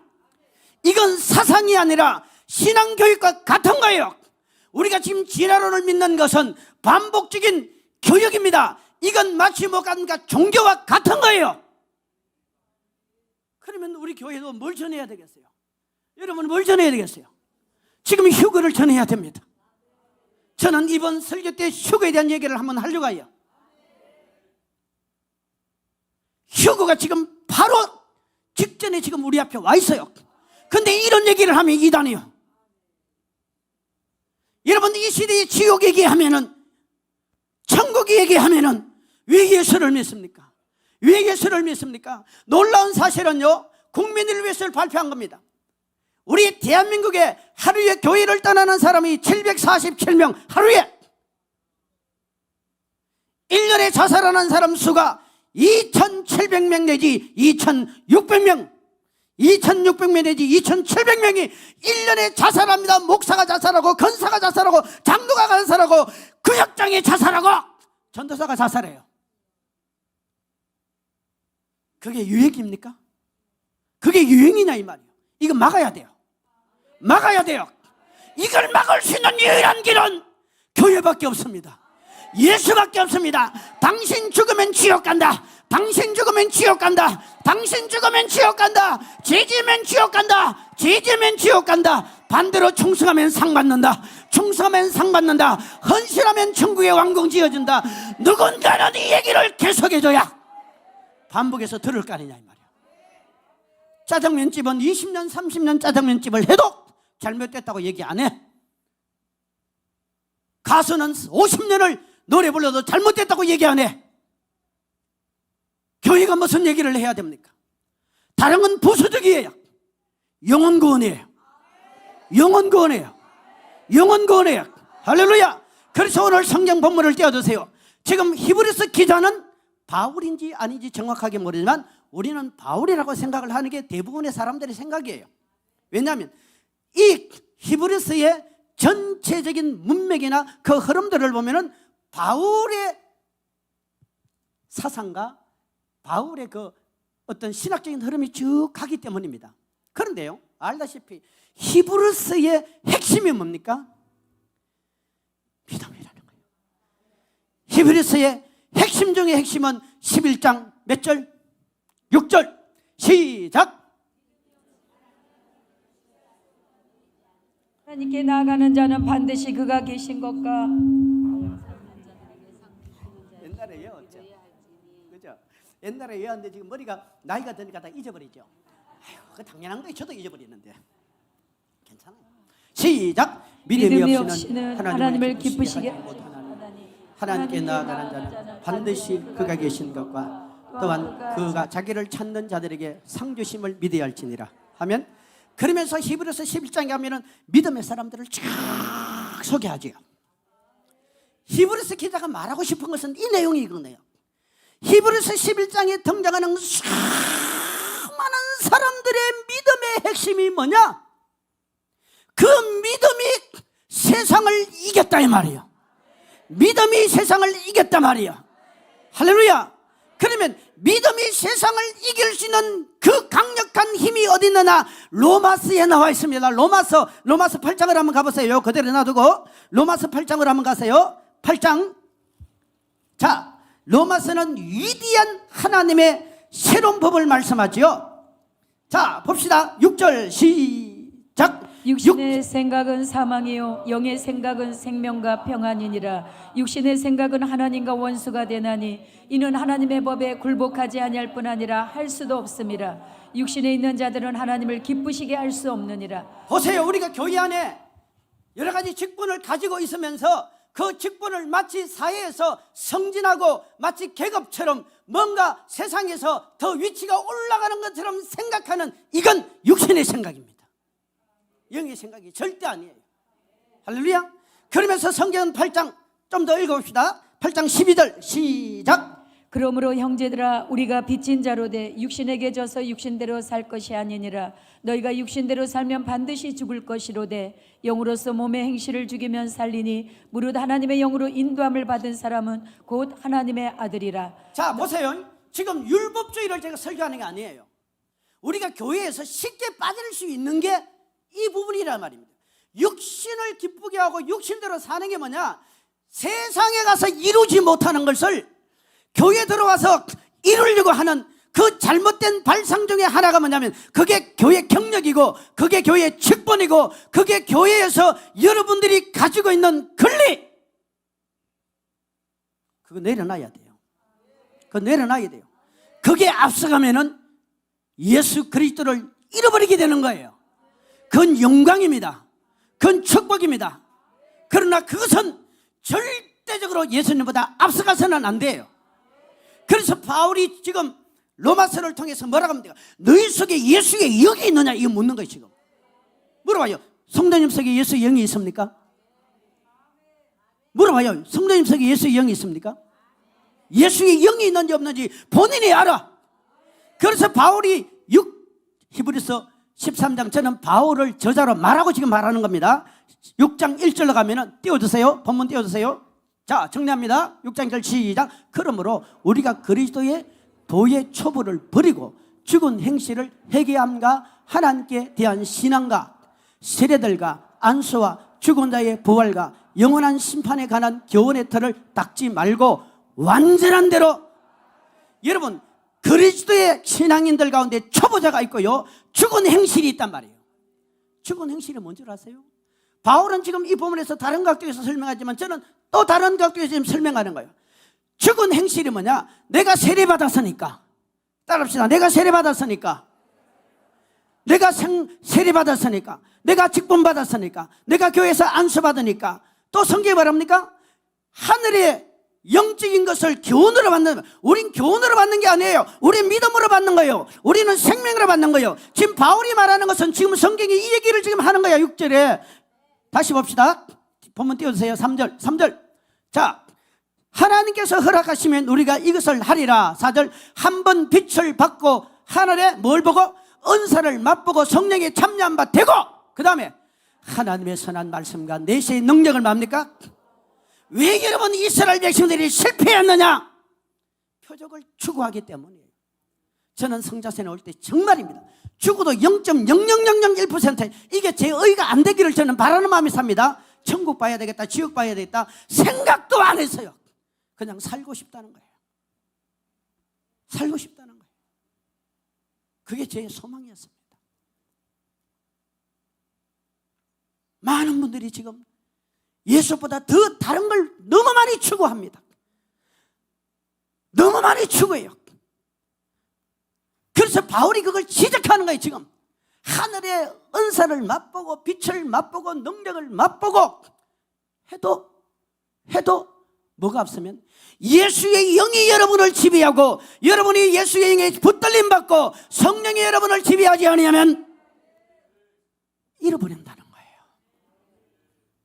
Speaker 1: 이건 사상이 아니라 신앙교육과 같은 거예요. 우리가 지금 진화론을 믿는 것은 반복적인 교육입니다. 이건 마치 뭐가 종교와 같은 거예요. 그러면 우리 교회도 뭘 전해야 되겠어요? 여러분, 뭘 전해야 되겠어요? 지금 휴거를 전해야 됩니다. 저는 이번 설교 때 휴거에 대한 얘기를 한번 하려고 해요. 휴거가 지금 바로 직전에 지금 우리 앞에 와 있어요. 근데 이런 얘기를 하면 이단이요. 여러분, 이 시대에 지옥 얘기하면은, 천국 얘기하면은 왜 예수를 믿습니까? 왜 예수를 믿습니까? 놀라운 사실은요, 국민을 위해서 발표한 겁니다. 우리 대한민국에 하루에 교회를 떠나는 사람이 747명, 하루에 1년에 자살하는 사람 수가 2,700명 내지 2,600명, 2600명 내지 2700명이 1년에 자살합니다. 목사가 자살하고 건사가 자살하고 장로가 자살하고 구역장이 자살하고 전도사가 자살해요. 그게 유행입니까? 그게 유행이냐 이 말이에요. 이거 막아야 돼요. 막아야 돼요. 이걸 막을 수 있는 유일한 길은 교회밖에 없습니다. 예수밖에 없습니다. 당신 죽으면 지옥 간다. 당신 죽으면 지옥 간다. 당신 죽으면 지옥 간다. 죄지면 지옥 간다. 죄지면 지옥 간다. 반대로 충성하면 상 받는다. 충성하면 상 받는다. 헌신하면 천국의 왕궁 지어준다. 누군가는 이 얘기를 계속해줘야 반복해서 들을 거 아니냐 이 말이야. 짜장면집은 20년 30년 짜장면집을 해도 잘못됐다고 얘기 안 해. 가수는 50년을 노래 불러도 잘못됐다고 얘기 안 해. 교회가 무슨 얘기를 해야 됩니까? 다른 건 부수적이에요. 영혼 구원이에요. 영혼 구원이에요. 영혼 구원이에요. 할렐루야. 그래서 오늘 성경 본문을 떼어주세요. 지금 히브리서 기자는 바울인지 아닌지 정확하게 모르지만 우리는 바울이라고 생각을 하는 게 대부분의 사람들의 생각이에요. 왜냐하면 이 히브리서의 전체적인 문맥이나 그 흐름들을 보면은 바울의 사상과 바울의 그 어떤 신학적인 흐름이 쭉 가기 때문입니다. 그런데요, 알다시피 히브리서의 핵심이 뭡니까? 믿음이라는 거예요. 히브리서의 핵심 중의 핵심은 11장 몇 절? 6절 시작.
Speaker 3: 하나님께 나아가는 자는 반드시 그가 계신 것과
Speaker 1: 옛날에 외웠죠. 그죠? 옛날에 외웠는데 지금 머리가 나이가 드니까 다 잊어버리죠. 아유, 그 당연한 거예요. 저도 잊어버리는데 괜찮아요. 시작. 믿음이 없이는 하나님을 기쁘시게 못하나니 하나님께 나아가는 자는 반드시 그가 계신 것과 또한 그가 자기를 찾는 자들에게 상 주심을 믿어야 할지니라 하면, 그러면서 히브리서 11장에 가면은 믿음의 사람들을 쫙 소개하죠. 히브리서 기자가 말하고 싶은 것은 이 내용이 이거네요. 히브리서 11장에 등장하는 수많은 사람들의 믿음의 핵심이 뭐냐? 그 믿음이 세상을 이겼다 이 말이에요. 믿음이 세상을 이겼다 말이에요. 할렐루야. 그러면 믿음이 세상을 이길 수 있는 그 강력한 힘이 어디 있느냐? 로마서에 나와 있습니다. 로마서 8장을 한번 가보세요. 그대로 놔두고 로마서 8장을 한번 가세요. 8장. 자, 로마서는 위대한 하나님의 새로운 법을 말씀하지요. 자, 봅시다. 6절 시작.
Speaker 3: 육신의 생각은 사망이요 영의 생각은 생명과 평안이니라. 육신의 생각은 하나님과 원수가 되나니 이는 하나님의 법에 굴복하지 아니할 뿐 아니라 할 수도 없음이라. 육신에 있는 자들은 하나님을 기쁘시게 할 수 없느니라.
Speaker 1: 보세요. 우리가 교회 안에 여러 가지 직분을 가지고 있으면서 그 직분을 마치 사회에서 승진하고 마치 계급처럼 뭔가 세상에서 더 위치가 올라가는 것처럼 생각하는, 이건 육신의 생각입니다. 영의 생각이 절대 아니에요. 할렐루야. 그러면서 성경 8장 좀 더 읽어봅시다. 8장 12절 시작.
Speaker 3: 그러므로 형제들아 우리가 빚진 자로 돼 육신에게 져서 육신대로 살 것이 아니니라. 너희가 육신대로 살면 반드시 죽을 것이로되 영으로서 몸의 행실을 죽이면 살리니 무릇 하나님의 영으로 인도함을 받은 사람은 곧 하나님의 아들이라.
Speaker 1: 자, 보세요. 지금 율법주의를 제가 설교하는 게 아니에요. 우리가 교회에서 쉽게 빠질 수 있는 게 이 부분이란 말입니다. 육신을 기쁘게 하고 육신대로 사는 게 뭐냐? 세상에 가서 이루지 못하는 것을 교회에 들어와서 이루려고 하는 그 잘못된 발상 중에 하나가 뭐냐면 그게 교회 경력이고 그게 교회의 직분이고 그게 교회에서 여러분들이 가지고 있는 권리, 그거 내려놔야 돼요. 그거 내려놔야 돼요. 그게 앞서가면은 예수 그리스도를 잃어버리게 되는 거예요. 그건 영광입니다. 그건 축복입니다. 그러나 그것은 절대적으로 예수님보다 앞서가서는 안 돼요. 그래서 바울이 지금 로마서를 통해서 뭐라고 합니까? 너희 속에 예수의 영이 있느냐 이거 묻는 거예요. 지금 물어봐요. 성도님 속에 예수의 영이 있습니까? 물어봐요. 성도님 속에 예수의 영이 있습니까? 예수의 영이 있는지 없는지 본인이 알아. 그래서 바울이 히브리서 13장, 저는 바울을 저자로 말하고 지금 말하는 겁니다. 6장 1절로 가면은 띄워주세요. 본문 띄워주세요. 자, 정리합니다. 6장 1절 시작. 그러므로 우리가 그리스도의 도의 초보를 버리고 죽은 행실을 회개함과 하나님께 대한 신앙과 세례들과 안수와 죽은 자의 부활과 영원한 심판에 관한 교훈의 틀을 닦지 말고 완전한 대로, 여러분 그리스도의 신앙인들 가운데 초보자가 있고요, 죽은 행실이 있단 말이에요. 죽은 행실이 뭔지 아세요? 바울은 지금 이 본문에서 다른 각도에서 설명하지만 저는 또 다른 각도에서 지금 설명하는 거예요. 죽은 행실이 뭐냐? 내가 세례받았으니까, 따라합시다. 내가 세례받았으니까, 내가 세례받았으니까, 내가 직분받았으니까, 내가 교회에서 안수받으니까, 또 성경에 말합니까? 하늘의 영적인 것을 교훈으로 받는, 우린 교훈으로 받는 게 아니에요. 우린 믿음으로 받는 거예요. 우리는 생명으로 받는 거예요. 지금 바울이 말하는 것은 지금 성경이 이 얘기를 지금 하는 거야. 6절에 다시 봅시다. 본문 띄워주세요. 3절. 자, 하나님께서 허락하시면 우리가 이것을 하리라. 4절. 한번 빛을 받고 하늘에 뭘 보고? 은사를 맛보고 성령에 참여한 바 되고, 그 다음에 하나님의 선한 말씀과 내세의 능력을 맙니까? 왜 여러분 이스라엘 백성들이 실패했느냐? 표적을 추구하기 때문이에요. 저는 성자세에 올 때 정말입니다. 죽어도 0.00001% 이게 제 의가 안 되기를 저는 바라는 마음이 삽니다. 천국 봐야 되겠다, 지옥 봐야 되겠다 생각도 안 했어요. 그냥 살고 싶다는 거예요. 살고 싶다는 거예요. 그게 제 소망이었습니다. 많은 분들이 지금 예수보다 더 다른 걸 너무 많이 추구합니다. 너무 많이 추구해요. 그래서 바울이 그걸 지적하는 거예요. 지금 하늘의 은사를 맛보고 빛을 맛보고 능력을 맛보고 해도 뭐가 없으면 예수의 영이 여러분을 지배하고 여러분이 예수의 영에 붙들림 받고 성령이 여러분을 지배하지 않으면 잃어버린다는 거예요.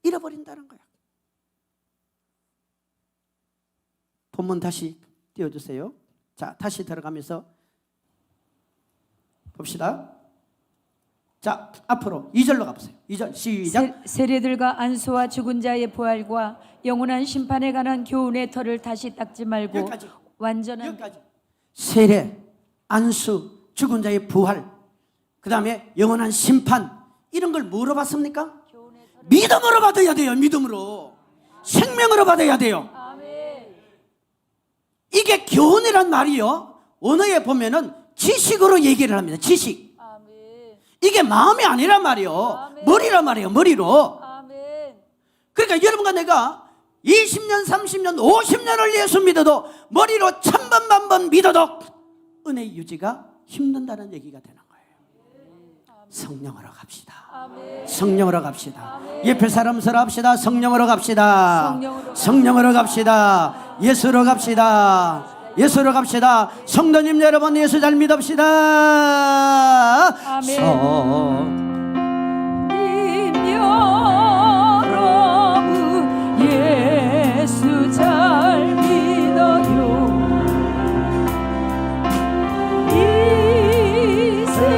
Speaker 1: 잃어버린다는 거예요. 본문 다시 띄워주세요. 자, 다시 들어가면서 봅시다. 자, 앞으로 2절로 가보세요. 2절 시작.
Speaker 3: 세례들과 안수와 죽은 자의 부활과 영원한 심판에 관한 교훈의 털을 다시 닦지 말고
Speaker 1: 여기까지.
Speaker 3: 완전한
Speaker 1: 여기까지. 세례, 안수, 죽은 자의 부활, 그 다음에 영원한 심판, 이런 걸 뭐로 받습니까? 믿음으로 받아야 돼요. 믿음으로, 생명으로 받아야 돼요. 이게 교훈이란 말이요, 언어에 보면은 지식으로 얘기를 합니다. 지식. 이게 마음이 아니란 말이요, 머리란 말이에요. 머리로. 그러니까 여러분과 내가 20년, 30년, 50년을 예수 믿어도 머리로 1000번, 만번 믿어도 은혜 유지가 힘든다는 얘기가 되는 거예요. 성령으로 갑시다. 성령으로 갑시다. 옆에 사람 서로 합시다. 성령으로 갑시다. 성령으로 갑시다. 예수로 갑시다. 예수로 갑시다. 성도님 여러분, 예수 잘 믿읍시다.
Speaker 3: 아멘. 여러분 예수 잘 믿어요.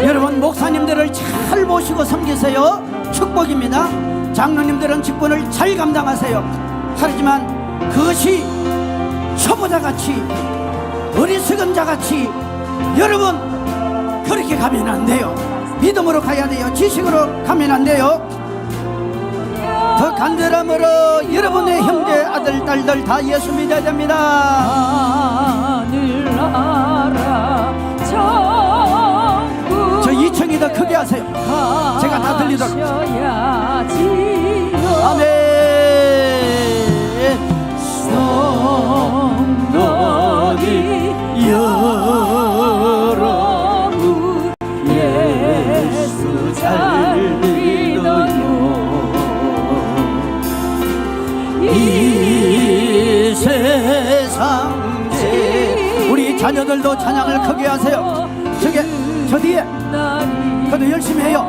Speaker 1: 여러분 목사님들을 잘 모시고 섬기세요. 축복입니다. 장로님들은 직분을 잘 감당하세요. 하지만 그것이 초보자같이 어리석은 자같이 여러분 그렇게 가면 안 돼요. 믿음으로 가야 돼요. 지식으로 가면 안 돼요. 더 간절함으로 여러분의 형제 아들 딸들 다 예수 믿어야 됩니다.
Speaker 3: 하늘나라
Speaker 1: 저 2층이 더 크게 하세요. 제가 다 들리도록. 아멘. 성도님 여러분 예수 잘 믿어요. 이 세상 우리 자녀들도 찬양을 크게 하세요. 저 뒤에 그래도 열심히 해요.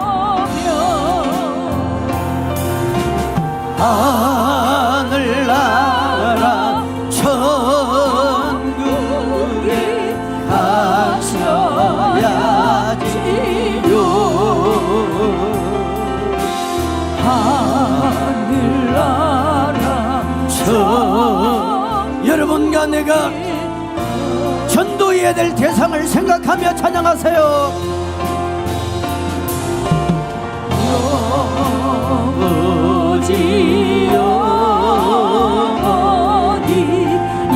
Speaker 1: 하늘나라 천국에 가셔야지요. 내가 전도해야 될 대상을 생각하며 찬양하세요.
Speaker 3: 오지 영원히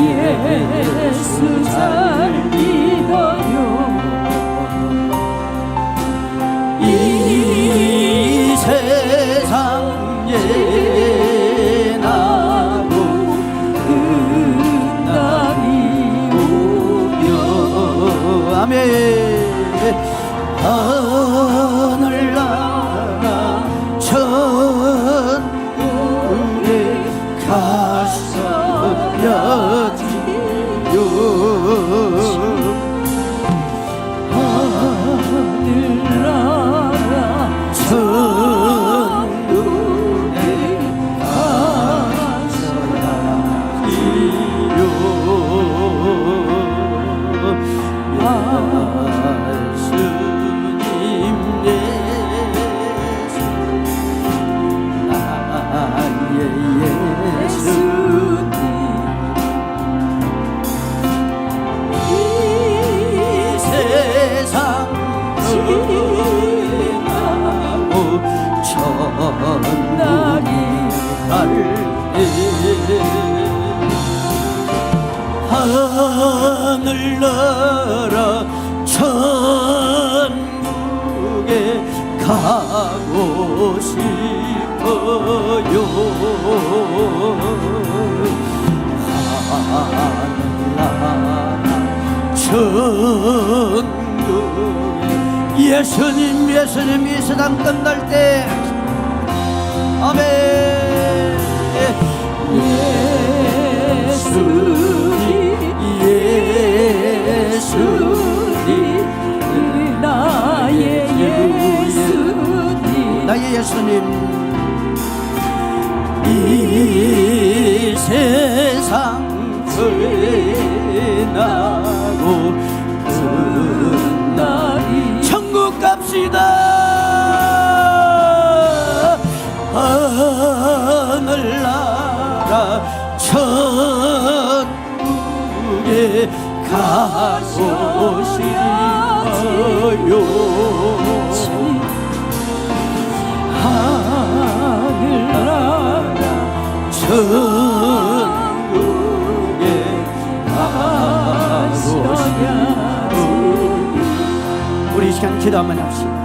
Speaker 3: 예수 잘 믿어요.
Speaker 1: 이 세상에 나고
Speaker 3: 끝날이
Speaker 1: 오며 아멘. 하늘나라 천국에 가서야지요.
Speaker 3: 하늘나라
Speaker 1: 천국에 가서야지요. 하늘나라 천국에 가고 싶어요. 하늘나라 천국에 예수님 예수님 이 세상 끝날 때 아멘. 예수님
Speaker 3: 나의 예수님
Speaker 1: 나의 예수님 이 세상 지나고 끝날이 천국 갑시다. 하늘나라 천국에 가고 싶어요. 하늘나라 천국에 가고 싶어요. 우리 이 시간 기도 한번 합시다.